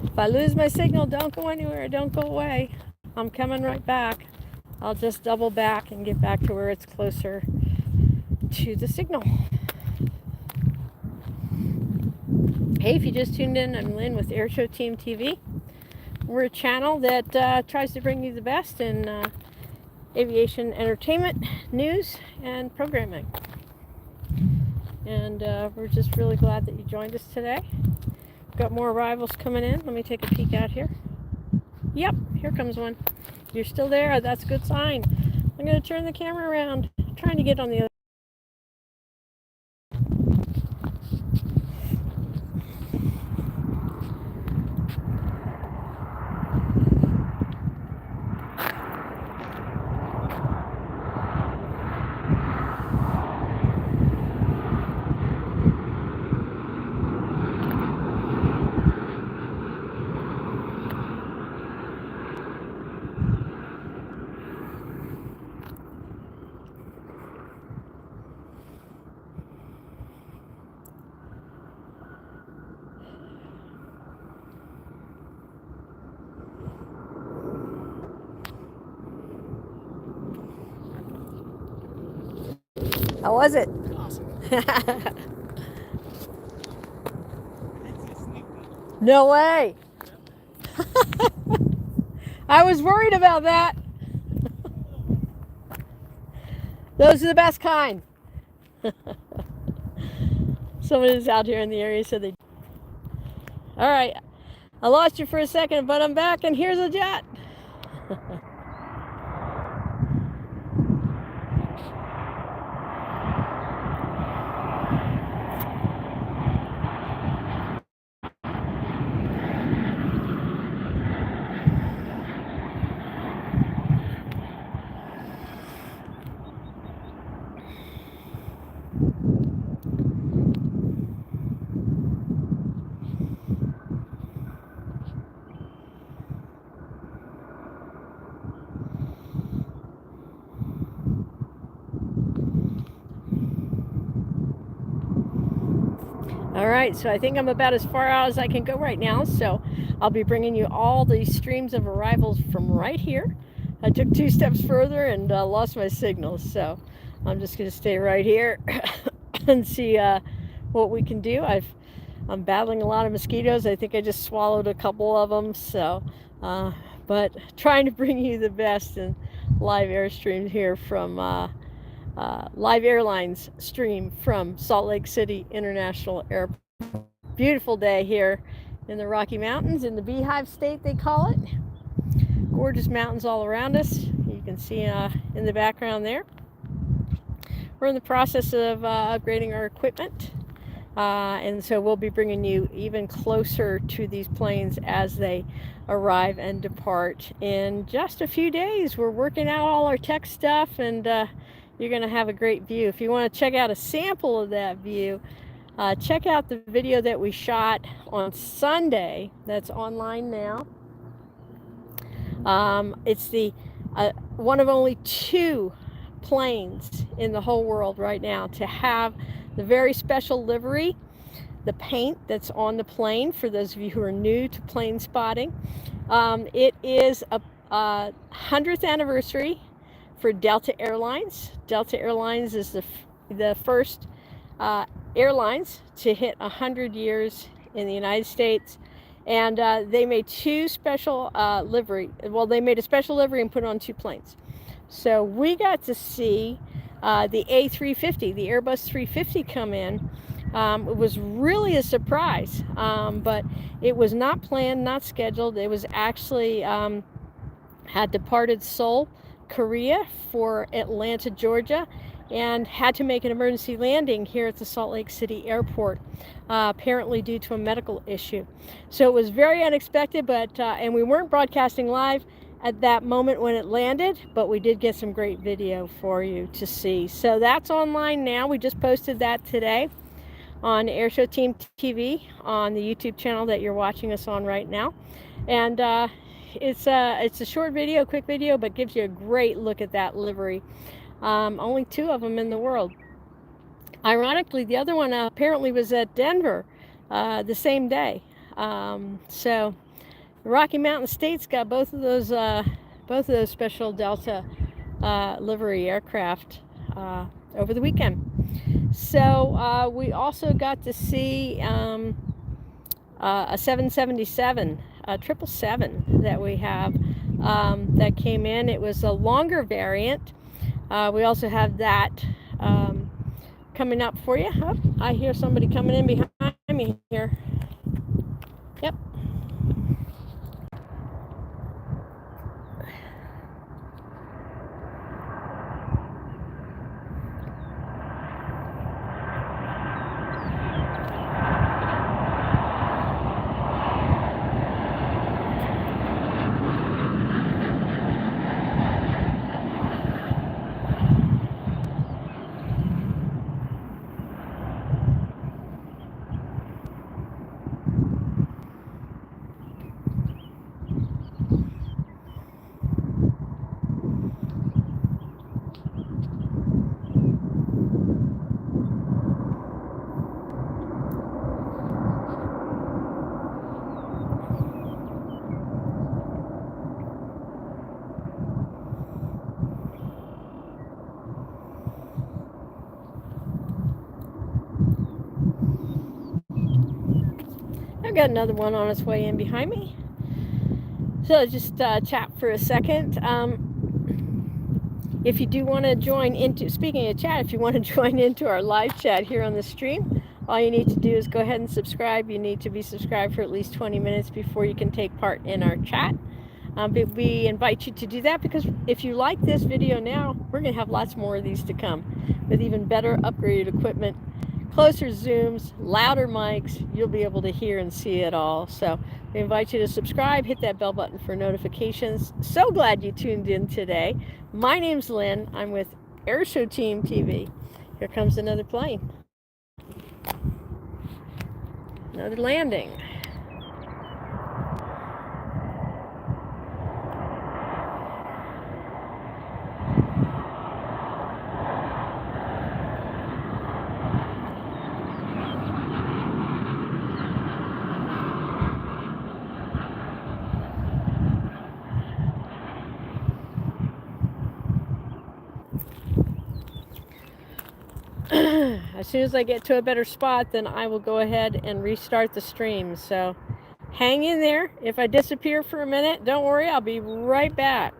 if I lose my signal, don't go anywhere. Don't go away. I'm coming right back. I'll just double back and get back to where it's closer to the signal. Hey, if you just tuned in, I'm Lynn with Airshow Team TV. We're a channel that tries to bring you the best in aviation entertainment, news, and programming. And we're just really glad that you joined us today. We've got more arrivals coming in. Let me take a peek out here. Yep, here comes one. You're still there. That's a good sign. I'm going to turn the camera around. I'm trying to get on the other. How was it? Awesome. No way. I was worried about that. Those are the best kind. Someone is out here in the area, so they. All right, I lost you for a second, but I'm back, and here's a jet. All right, so I think I'm about as far out as I can go right now. So I'll be bringing you all the streams of arrivals from right here. I took 2 steps further and lost my signal. So I'm just going to stay right here and see what we can do. I'm battling a lot of mosquitoes. I think I just swallowed a couple of them. So, but trying to bring you the best in live airstream here from Live Airlines stream from Salt Lake City International Airport. Beautiful day here in the Rocky Mountains, in the Beehive State they call it. Gorgeous mountains all around us. You can see in the background there. We're in the process of upgrading our equipment, and so we'll be bringing you even closer to these planes as they arrive and depart in just a few days. We're working out all our tech stuff, and you're going to have a great view. If you want to check out a sample of that view, check out the video that we shot on Sunday that's online now. It's the one of only 2 planes in the whole world right now to have the very special livery, the paint that's on the plane. For those of you who are new to plane spotting, it is a 100th anniversary for Delta Airlines. Delta Airlines is the first airlines to hit 100 years in the United States, and they made 2 special livery. Well, they made a special livery and put it on 2 planes. So we got to see the A350, the Airbus 350 come in. It was really a surprise, but it was not planned, not scheduled. It was actually had departed Seoul, Korea for Atlanta, Georgia, and had to make an emergency landing here at the Salt Lake City Airport, apparently due to a medical issue. So it was very unexpected, but and we weren't broadcasting live at that moment when it landed, but we did get some great video for you to see. So that's online now. We just posted that today on Airshow Team TV on the YouTube channel that you're watching us on right now. And it's a short video, quick video, but gives you a great look at that livery. Only 2 of them in the world. Ironically, the other one apparently was at Denver the same day. So the Rocky Mountain State's got both of those special Delta livery aircraft over the weekend. So we also got to see a 777, a 777 that we have that came in. It was a longer variant. We also have that coming up for you. Oh, I hear somebody coming in behind me here. Yep. I've got another one on its way in behind me. So just chat for a second. If you do want to join into, speaking of chat, if you want to join into our live chat here on the stream, all you need to do is go ahead and subscribe. You need to be subscribed for at least 20 minutes before you can take part in our chat. But we invite you to do that because if you like this video now, we're going to have lots more of these to come with even better upgraded equipment, closer zooms, louder mics. You'll be able to hear and see it all. So we invite you to subscribe, hit that bell button for notifications. So glad you tuned in today. My name's Lynn. I'm with Airshow Team TV. Here comes another plane. Another landing. As soon as I get to a better spot, then I will go ahead and restart the stream. So hang in there. If I disappear for a minute, don't worry, I'll be right back.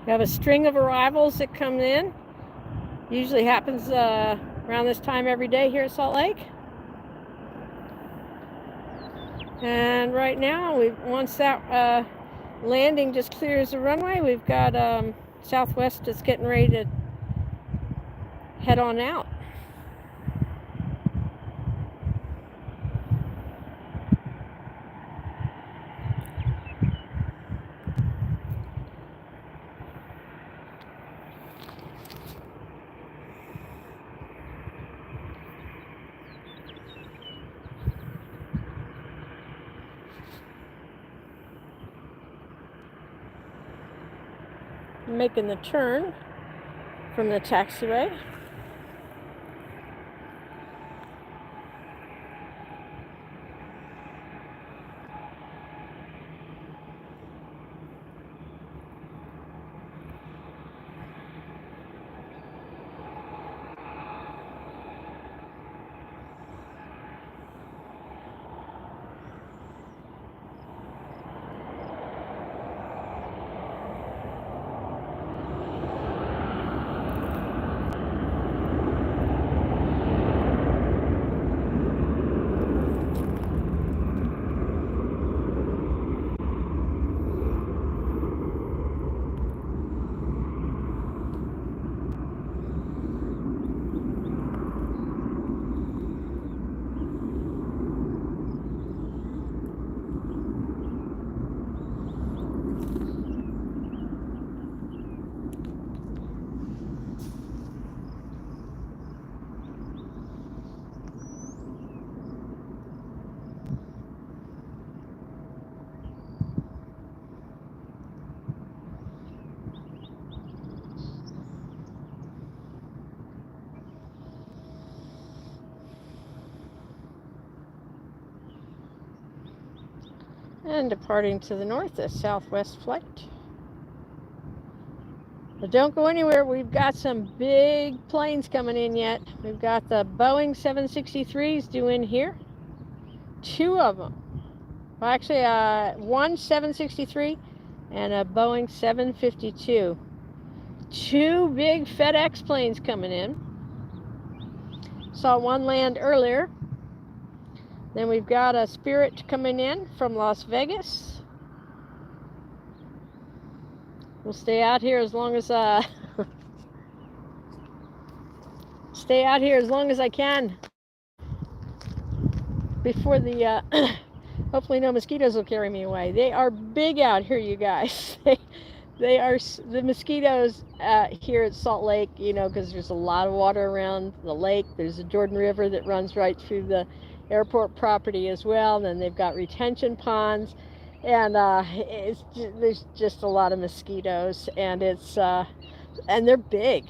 We have a string of arrivals that come in. Usually happens around this time every day here at Salt Lake. And right now, once that landing just clears the runway, we've got Southwest that's getting ready to head on out. Making the turn from the taxiway. And departing to the north, a Southwest flight. But don't go anywhere. We've got some big planes coming in yet. We've got the Boeing 763s due in here. Two of them. Well, actually, one 763 and a Boeing 752. Two big FedEx planes coming in. Saw one land earlier. Then we've got a Spirit coming in from Las Vegas. We'll stay out here as long as stay out here as long as I can before the hopefully no mosquitoes will carry me away. They are big out here, you guys. They are the mosquitoes here at Salt Lake, you know, because there's a lot of water around the lake. There's the Jordan River that runs right through the airport property as well. And then they've got retention ponds, and there's just a lot of mosquitoes, and and they're big.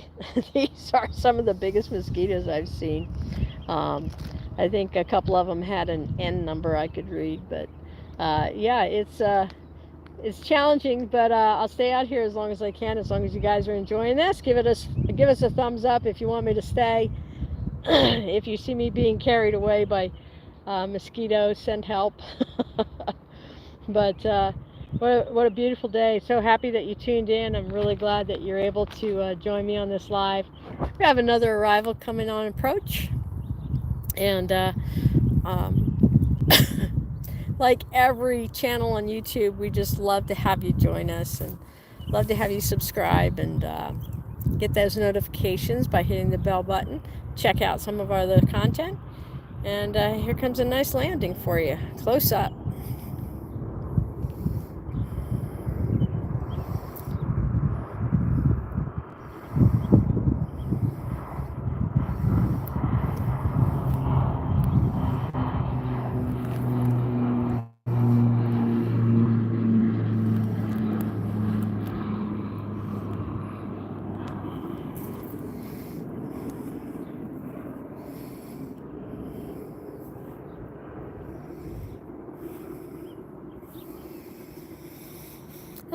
These are some of the biggest mosquitoes I've seen. I think a couple of them had an N number I could read, but yeah, it's challenging, but I'll stay out here as long as I can, as long as you guys are enjoying this. Give us a thumbs up if you want me to stay. If you see me being carried away by mosquitoes, send help. But what a beautiful day. So happy that you tuned in. I'm really glad that you're able to join me on this live. We have another arrival coming on approach, and like every channel on YouTube, we just love to have you join us and love to have you subscribe and get those notifications by hitting the bell button. Check out some of our other content. And here comes a nice landing for you, close up.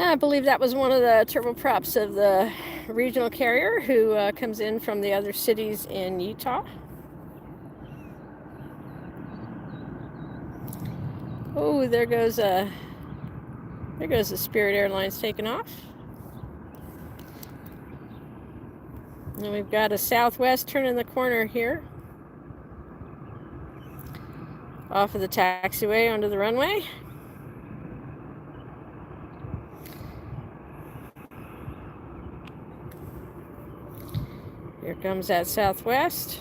I believe that was one of the turboprops of the regional carrier who comes in from the other cities in Utah. Oh, there goes the Spirit Airlines taking off. And we've got a Southwest turning the corner here off of the taxiway onto the runway. Here comes that Southwest.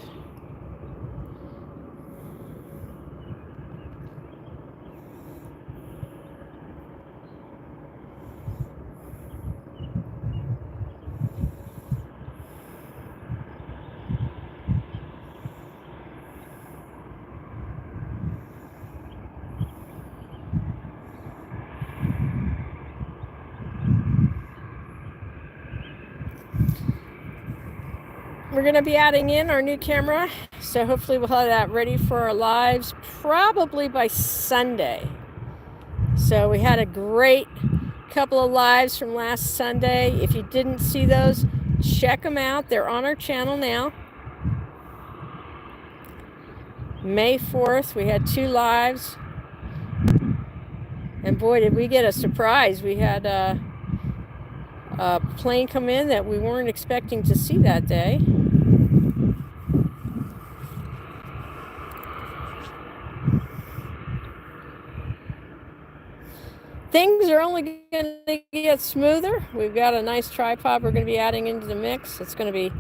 We're going to be adding in our new camera, so hopefully we'll have that ready for our lives probably by Sunday. So we had a great couple of lives from last Sunday. If you didn't see those, check them out. They're on our channel now. May 4th, we had 2 lives. And boy, did we get a surprise. We had a plane come in that we weren't expecting to see that day. Things are only going to get smoother. We've got a nice tripod we're going to be adding into the mix. It's going to be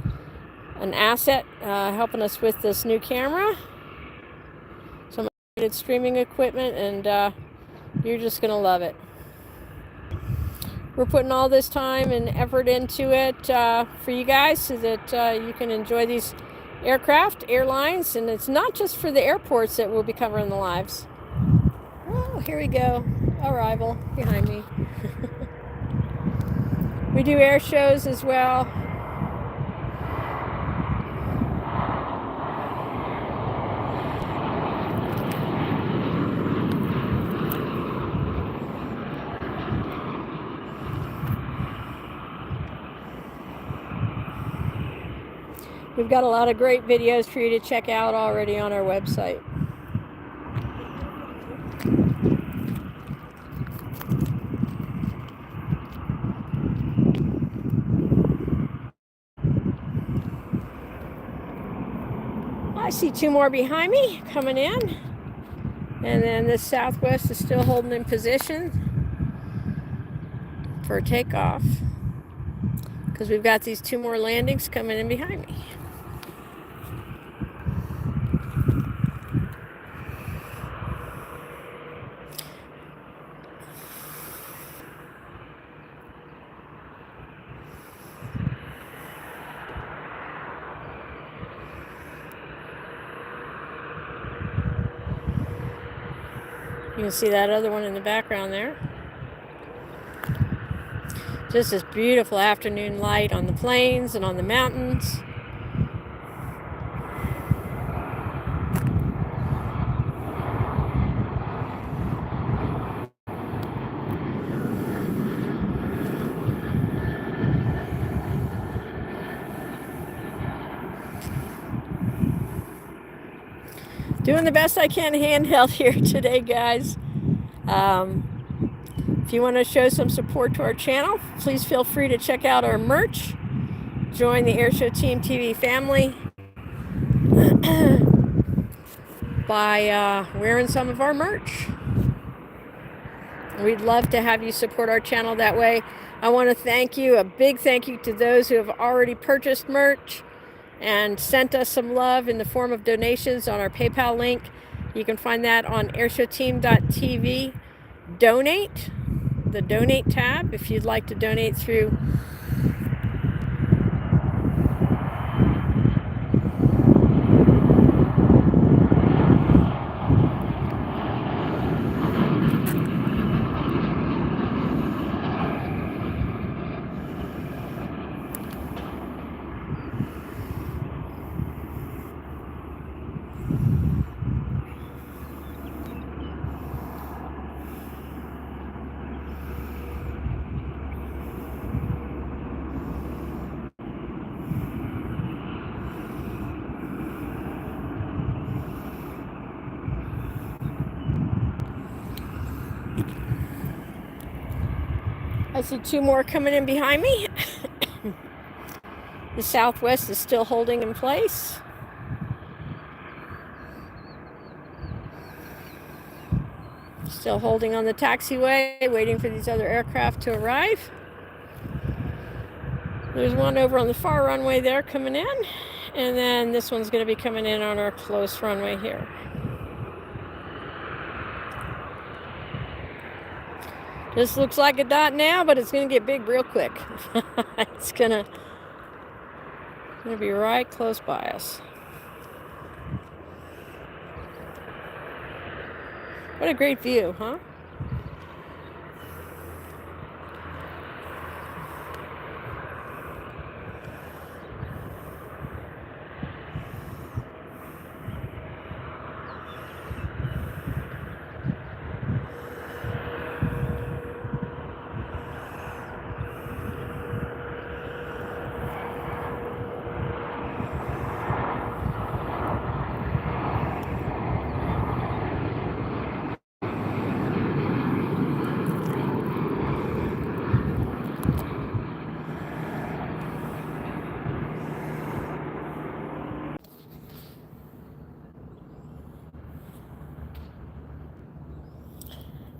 an asset helping us with this new camera. Some streaming equipment, and you're just going to love it. We're putting all this time and effort into it for you guys so that you can enjoy these airlines, and it's not just for the airports that we'll be covering the lives. Oh, here we go. Arrival behind me. We do air shows as well. We've got a lot of great videos for you to check out already on our website. I see 2 more behind me coming in, and then this Southwest is still holding in position for takeoff. because we've got these 2 more landings coming in behind me. You can see that other one in the background there. Just this beautiful afternoon light on the plains and on the mountains. Doing the best I can handheld here today, guys. If you want to show some support to our channel, please feel free to check out our merch. Join the Airshow Team TV family by wearing some of our merch. We'd love to have you support our channel that way. I want to thank you, a big thank you to those who have already purchased merch and sent us some love in the form of donations on our PayPal link. You can find that on airshowteam.tv. Donate, the donate tab, if you'd like to donate through I see 2 more coming in behind me. The Southwest is still holding in place. Still holding on the taxiway, waiting for these other aircraft to arrive. There's one over on the far runway there coming in. And then this one's going to be coming in on our close runway here. This looks like a dot now, but it's going to get big real quick. It's going to be right close by us. What a great view, huh?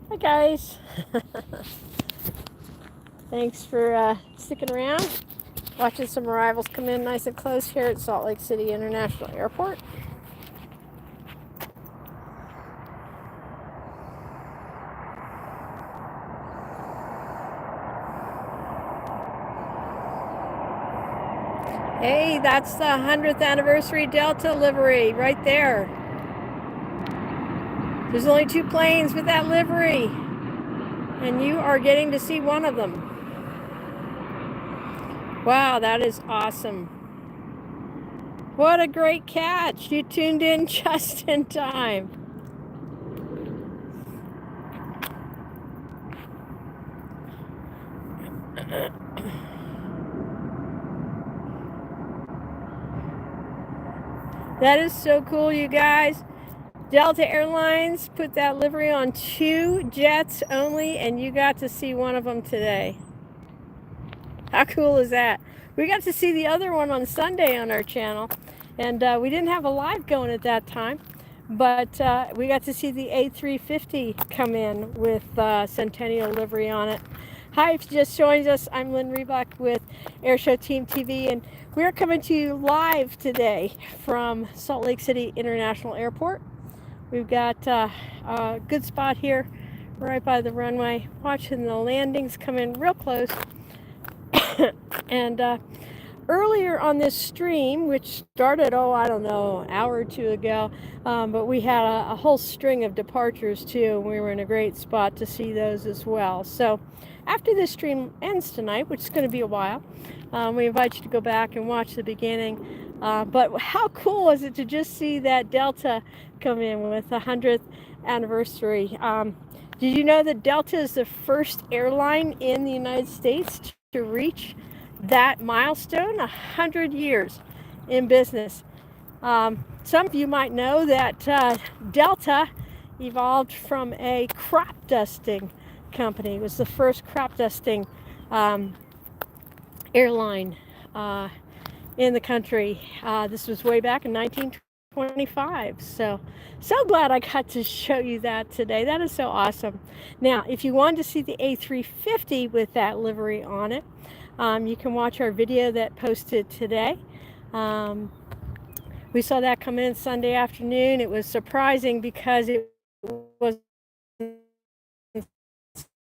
Hi guys. Thanks for sticking around, watching some arrivals come in nice and close here at Salt Lake City International Airport. Hey, that's the 100th anniversary Delta livery right there. There's only 2 planes with that livery, and you are getting to see one of them. Wow, that is awesome. What a great catch. You tuned in just in time. That is so cool, you guys. Delta Airlines put that livery on 2 jets only, and you got to see one of them today. How cool is that? We got to see the other one on Sunday on our channel, and we didn't have a live going at that time, but we got to see the A350 come in with Centennial livery on it. Hi, if you just joined us, I'm Lynn Reebok with Airshow Team TV, and we're coming to you live today from Salt Lake City International Airport. We've got a good spot here right by the runway, watching the landings come in real close. And earlier on this stream, which started, I don't know, an hour or two ago, but we had a whole string of departures too, and we were in a great spot to see those as well. So after this stream ends tonight, which is going to be a while, we invite you to go back and watch the beginning. But how cool is it to just see that Delta come in with the 100th anniversary? Did you know that Delta is the first airline in the United States to reach that milestone, 100 years in business? Some of you might know that Delta evolved from a crop dusting company. It was the first crop dusting airline in the country. This was way back in 1925. So glad I got to show you that today. That is so awesome. Now, if you wanted to see the A350 with that livery on it, you can watch our video that posted today. We saw that come in Sunday afternoon. It was surprising because it was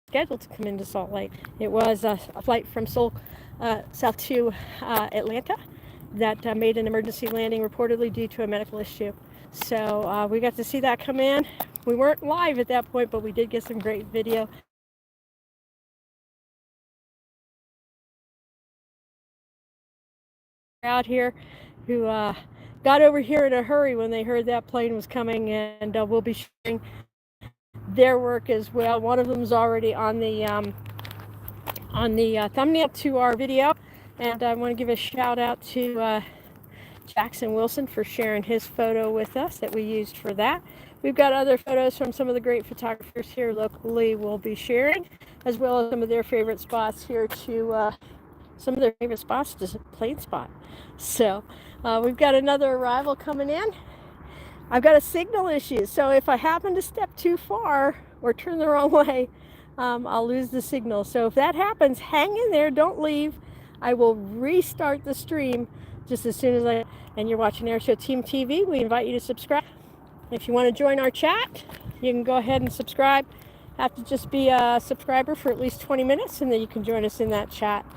scheduled to come into Salt Lake. It was a flight from Seoul south to Atlanta that made an emergency landing reportedly due to a medical issue. So we got to see that come in. We weren't live at that point, but we did get some great video. Out here who got over here in a hurry when they heard that plane was coming, and we'll be sharing their work as well. One of them is already on the thumbnail to our video, and I want to give a shout out to Jackson Wilson for sharing his photo with us that we used for that. We've got other photos from some of the great photographers here locally we'll be sharing, as well as some of their favorite spots here to some of their favorite spots to plane spot. So we've got another arrival coming in. I've got a signal issue, so if I happen to step too far or turn the wrong way, I'll lose the signal. So if that happens, hang in there, don't leave. I will restart the stream just as soon as and you're watching Airshow Team TV. We invite you to subscribe. If you want to join our chat, you can go ahead and subscribe. Have to just be a subscriber for at least 20 minutes, and then you can join us in that chat.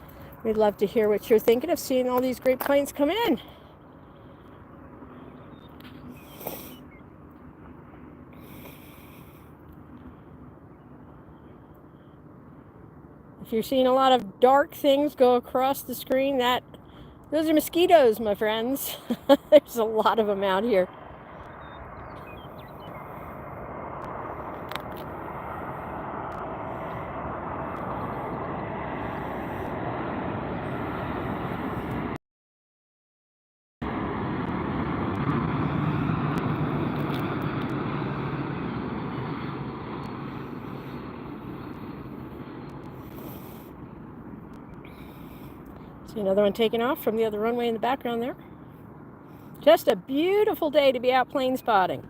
We'd love to hear what you're thinking of seeing all these great planes come in. If you're seeing a lot of dark things go across the screen, those are mosquitoes, my friends. There's a lot of them out here. See another one taking off from the other runway in the background there. Just a beautiful day to be out plane spotting.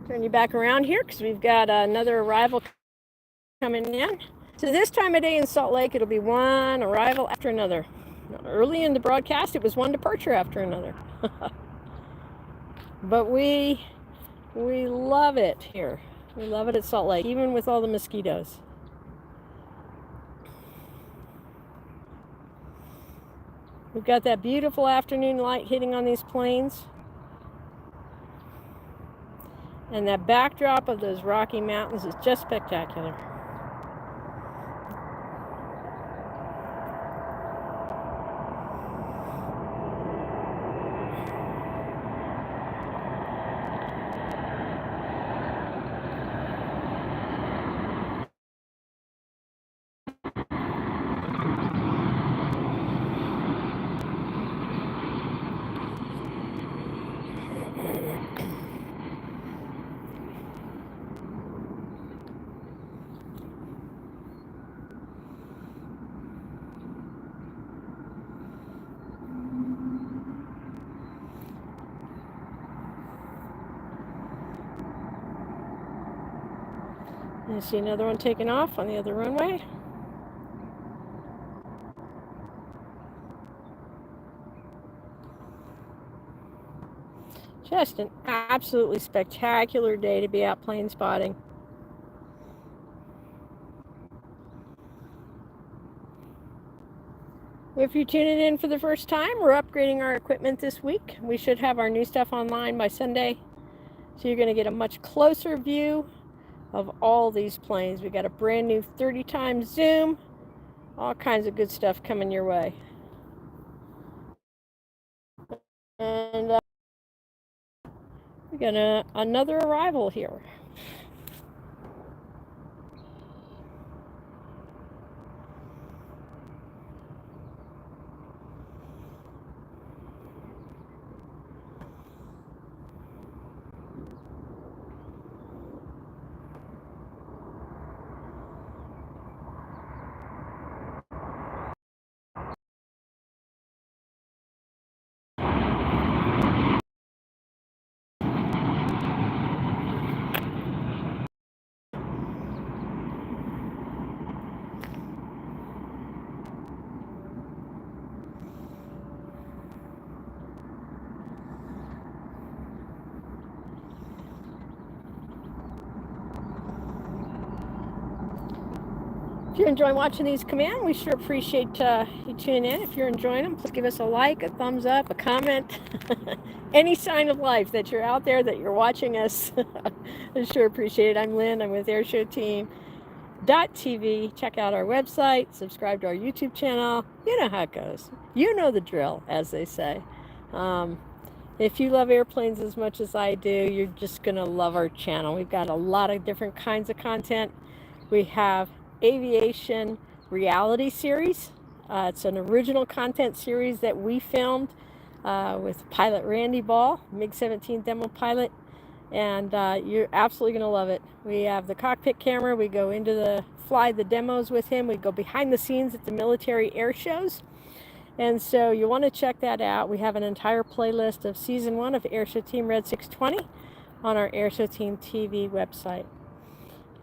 Turn you back around here because we've got another arrival coming in. So this time of day in Salt Lake, it'll be one arrival after another. Early in the broadcast, it was one departure after another. But we love it here. We love it at Salt Lake, even with all the mosquitoes. We've got that beautiful afternoon light hitting on these planes. And that backdrop of those Rocky Mountains is just spectacular. You see another one taking off on the other runway. Just an absolutely spectacular day to be out plane spotting. If you're tuning in for the first time, we're upgrading our equipment this week. We should have our new stuff online by Sunday. So you're going to get a much closer view of all these planes. We got a brand new 30 times zoom. All kinds of good stuff coming your way. And we got another arrival here. If you're enjoying watching these come in, we sure appreciate you tuning in. If you're enjoying them, please give us a like, a thumbs up, a comment, any sign of life that you're out there, that you're watching us. I sure appreciate it. I'm Lynn. I'm with AirshowTeam.tv. Check out our website. Subscribe to our YouTube channel. You know how it goes. You know the drill, as they say. If you love airplanes as much as I do, you're just going to love our channel. We've got a lot of different kinds of content. We have aviation reality series. It's an original content series that we filmed with pilot Randy Ball, MiG-17 demo pilot, and you're absolutely going to love it. We have the cockpit camera. We go fly the demos with him. We go behind the scenes at the military air shows. And so you want to check that out. We have an entire playlist of season 1 of Airshow Team Red 620 on our Airshow Team TV website.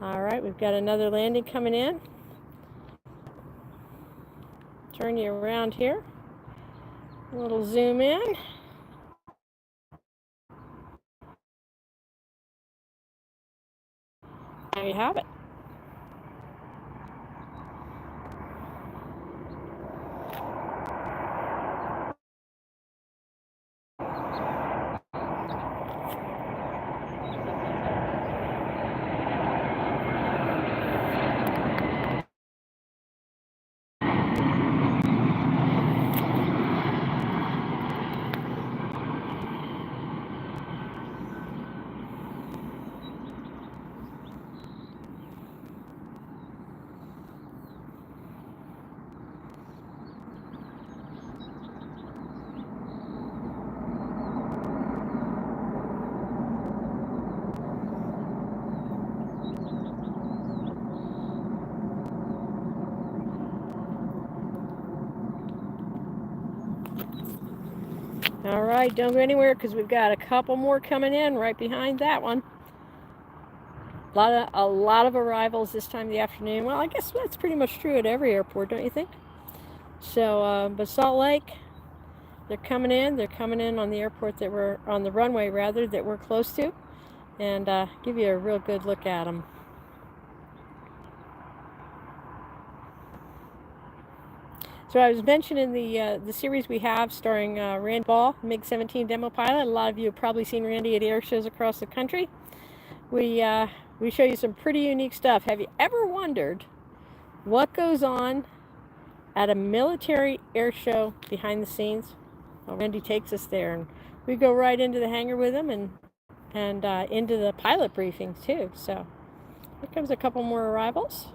All right, we've got another landing coming in. Turn you around here. A little zoom in. There you have it. All right, don't go anywhere because we've got a couple more coming in right behind that one. A lot of arrivals this time of the afternoon. Well, I guess that's pretty much true at every airport, don't you think? So, but Salt Lake, they're coming in. They're coming in on the airport that we're on the runway, rather, that we're close to, and give you a real good look at them. So I was mentioning the series we have starring Randy Ball, MiG-17 demo pilot. A lot of you have probably seen Randy at air shows across the country. We show you some pretty unique stuff. Have you ever wondered what goes on at a military air show behind the scenes? Well, Randy takes us there, and we go right into the hangar with him and into the pilot briefings too. So here comes a couple more arrivals.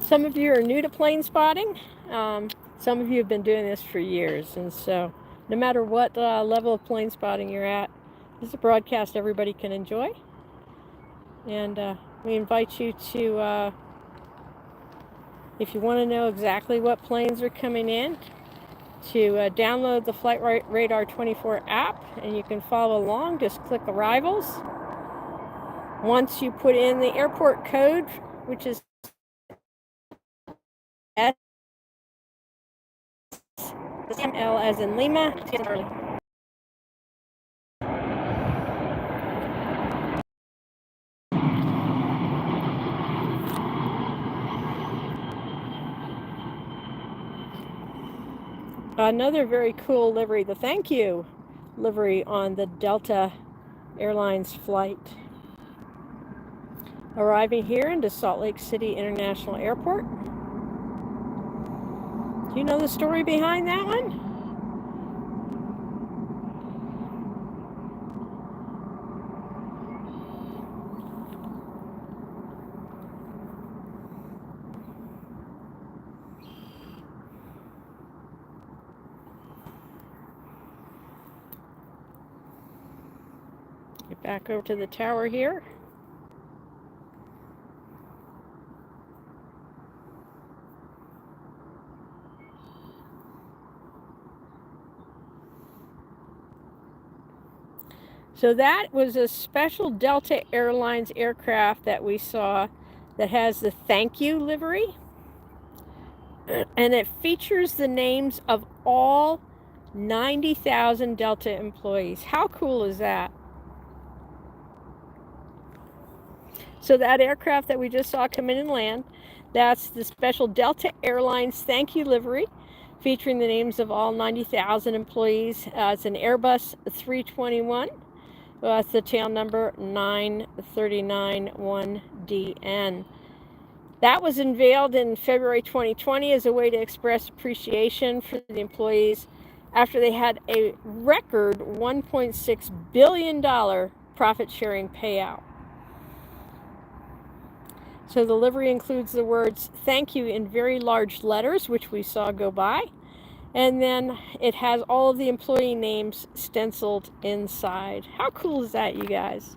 Some of you are new to plane spotting. Some of you have been doing this for years, and so no matter what level of plane spotting you're at, this is a broadcast everybody can enjoy. And we invite you to, if you want to know exactly what planes are coming in, to download the Flight Radar 24 app, and you can follow along. Just click Arrivals. Once you put in the airport code, which is SL as in Lima. Another very cool livery, the thank you livery on the Delta Airlines flight. Arriving here into Salt Lake City International Airport. Do you know the story behind that one? Get back over to the tower here. So that was a special Delta Airlines aircraft that we saw that has the thank you livery. And it features the names of all 90,000 Delta employees. How cool is that? So that aircraft that we just saw come in and land, that's the special Delta Airlines thank you livery, featuring the names of all 90,000 employees. It's an Airbus 321. That's the tail number 9391DN. That was unveiled in February 2020 as a way to express appreciation for the employees after they had a record $1.6 billion profit sharing payout. So the livery includes the words thank you in very large letters, which we saw go by. And then it has all of the employee names stenciled inside. How cool is that, you guys?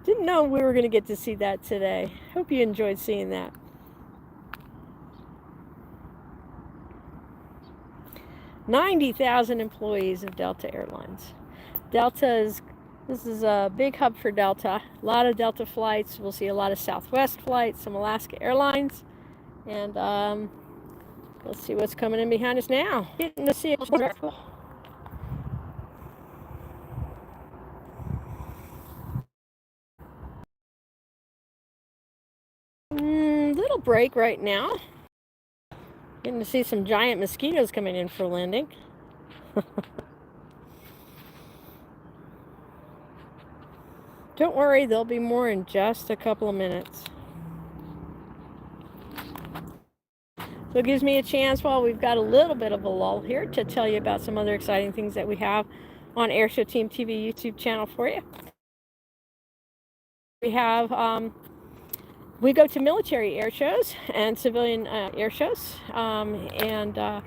Didn't know we were going to get to see that today. Hope you enjoyed seeing that. $90,000 employees of Delta Airlines. This is a big hub for Delta. A lot of Delta flights. We'll see a lot of Southwest flights, some Alaska Airlines. And let's see what's coming in behind us now. Getting to see it. Little break right now. Getting to see some giant mosquitoes coming in for landing. Don't worry, there'll be more in just a couple of minutes. So it gives me a chance while we've got a little bit of a lull here to tell you about some other exciting things that we have on Airshow Team TV YouTube channel for you. We have we go to military air shows and civilian air shows, and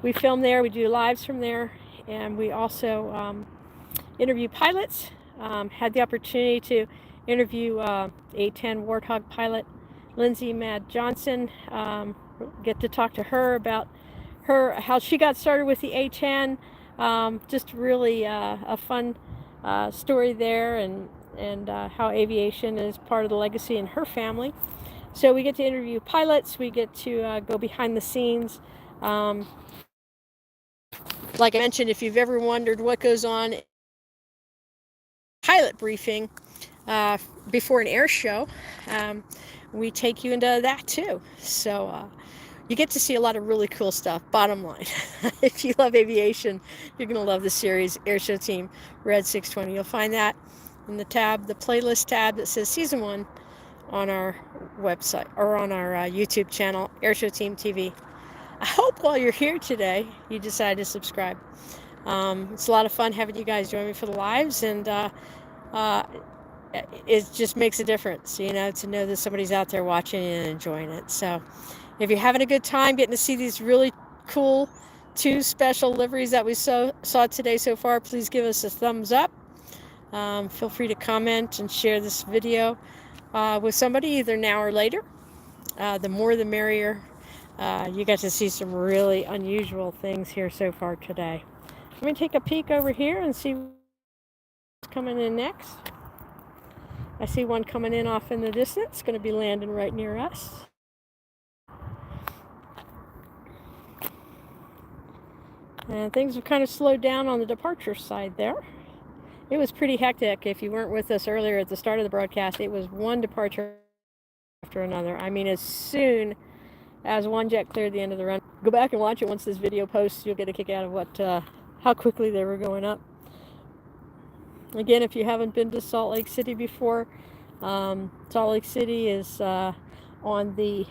we film there. We do lives from there, and we also interview pilots. Had the opportunity to interview A-10 Warthog pilot Lindsay Mad Johnson. Get to talk to her about how she got started with the A-10. Just really a fun story there, and how aviation is part of the legacy in her family. So we get to interview pilots. We get to go behind the scenes. Like I mentioned, if you've ever wondered what goes on pilot briefing before an air show, we take you into that too. So you get to see a lot of really cool stuff. Bottom line, if you love aviation, you're going to love the series Airshow Team Red 620. You'll find that in the playlist tab that says Season 1 on our website or on our YouTube channel, Airshow Team TV. I hope while you're here today, you decide to subscribe. It's a lot of fun having you guys join me for the lives, and it just makes a difference, you know, to know that somebody's out there watching and enjoying it. So if you're having a good time getting to see these really cool 2 special liveries that we saw today so far, please give us a thumbs up. Feel free to comment and share this video with somebody either now or later. The more the merrier. You got to see some really unusual things here so far today. Let me take a peek over here and see what's coming in next. I see one coming in off in the distance, going to be landing right near us. And things have kind of slowed down on the departure side there. It was pretty hectic. If you weren't with us earlier at the start of the broadcast, it was one departure after another. I mean, as soon as one jet cleared the end of the run, go back and watch it once this video posts. You'll get a kick out of how quickly they were going up. Again, if you haven't been to Salt Lake City before, Salt Lake City is on the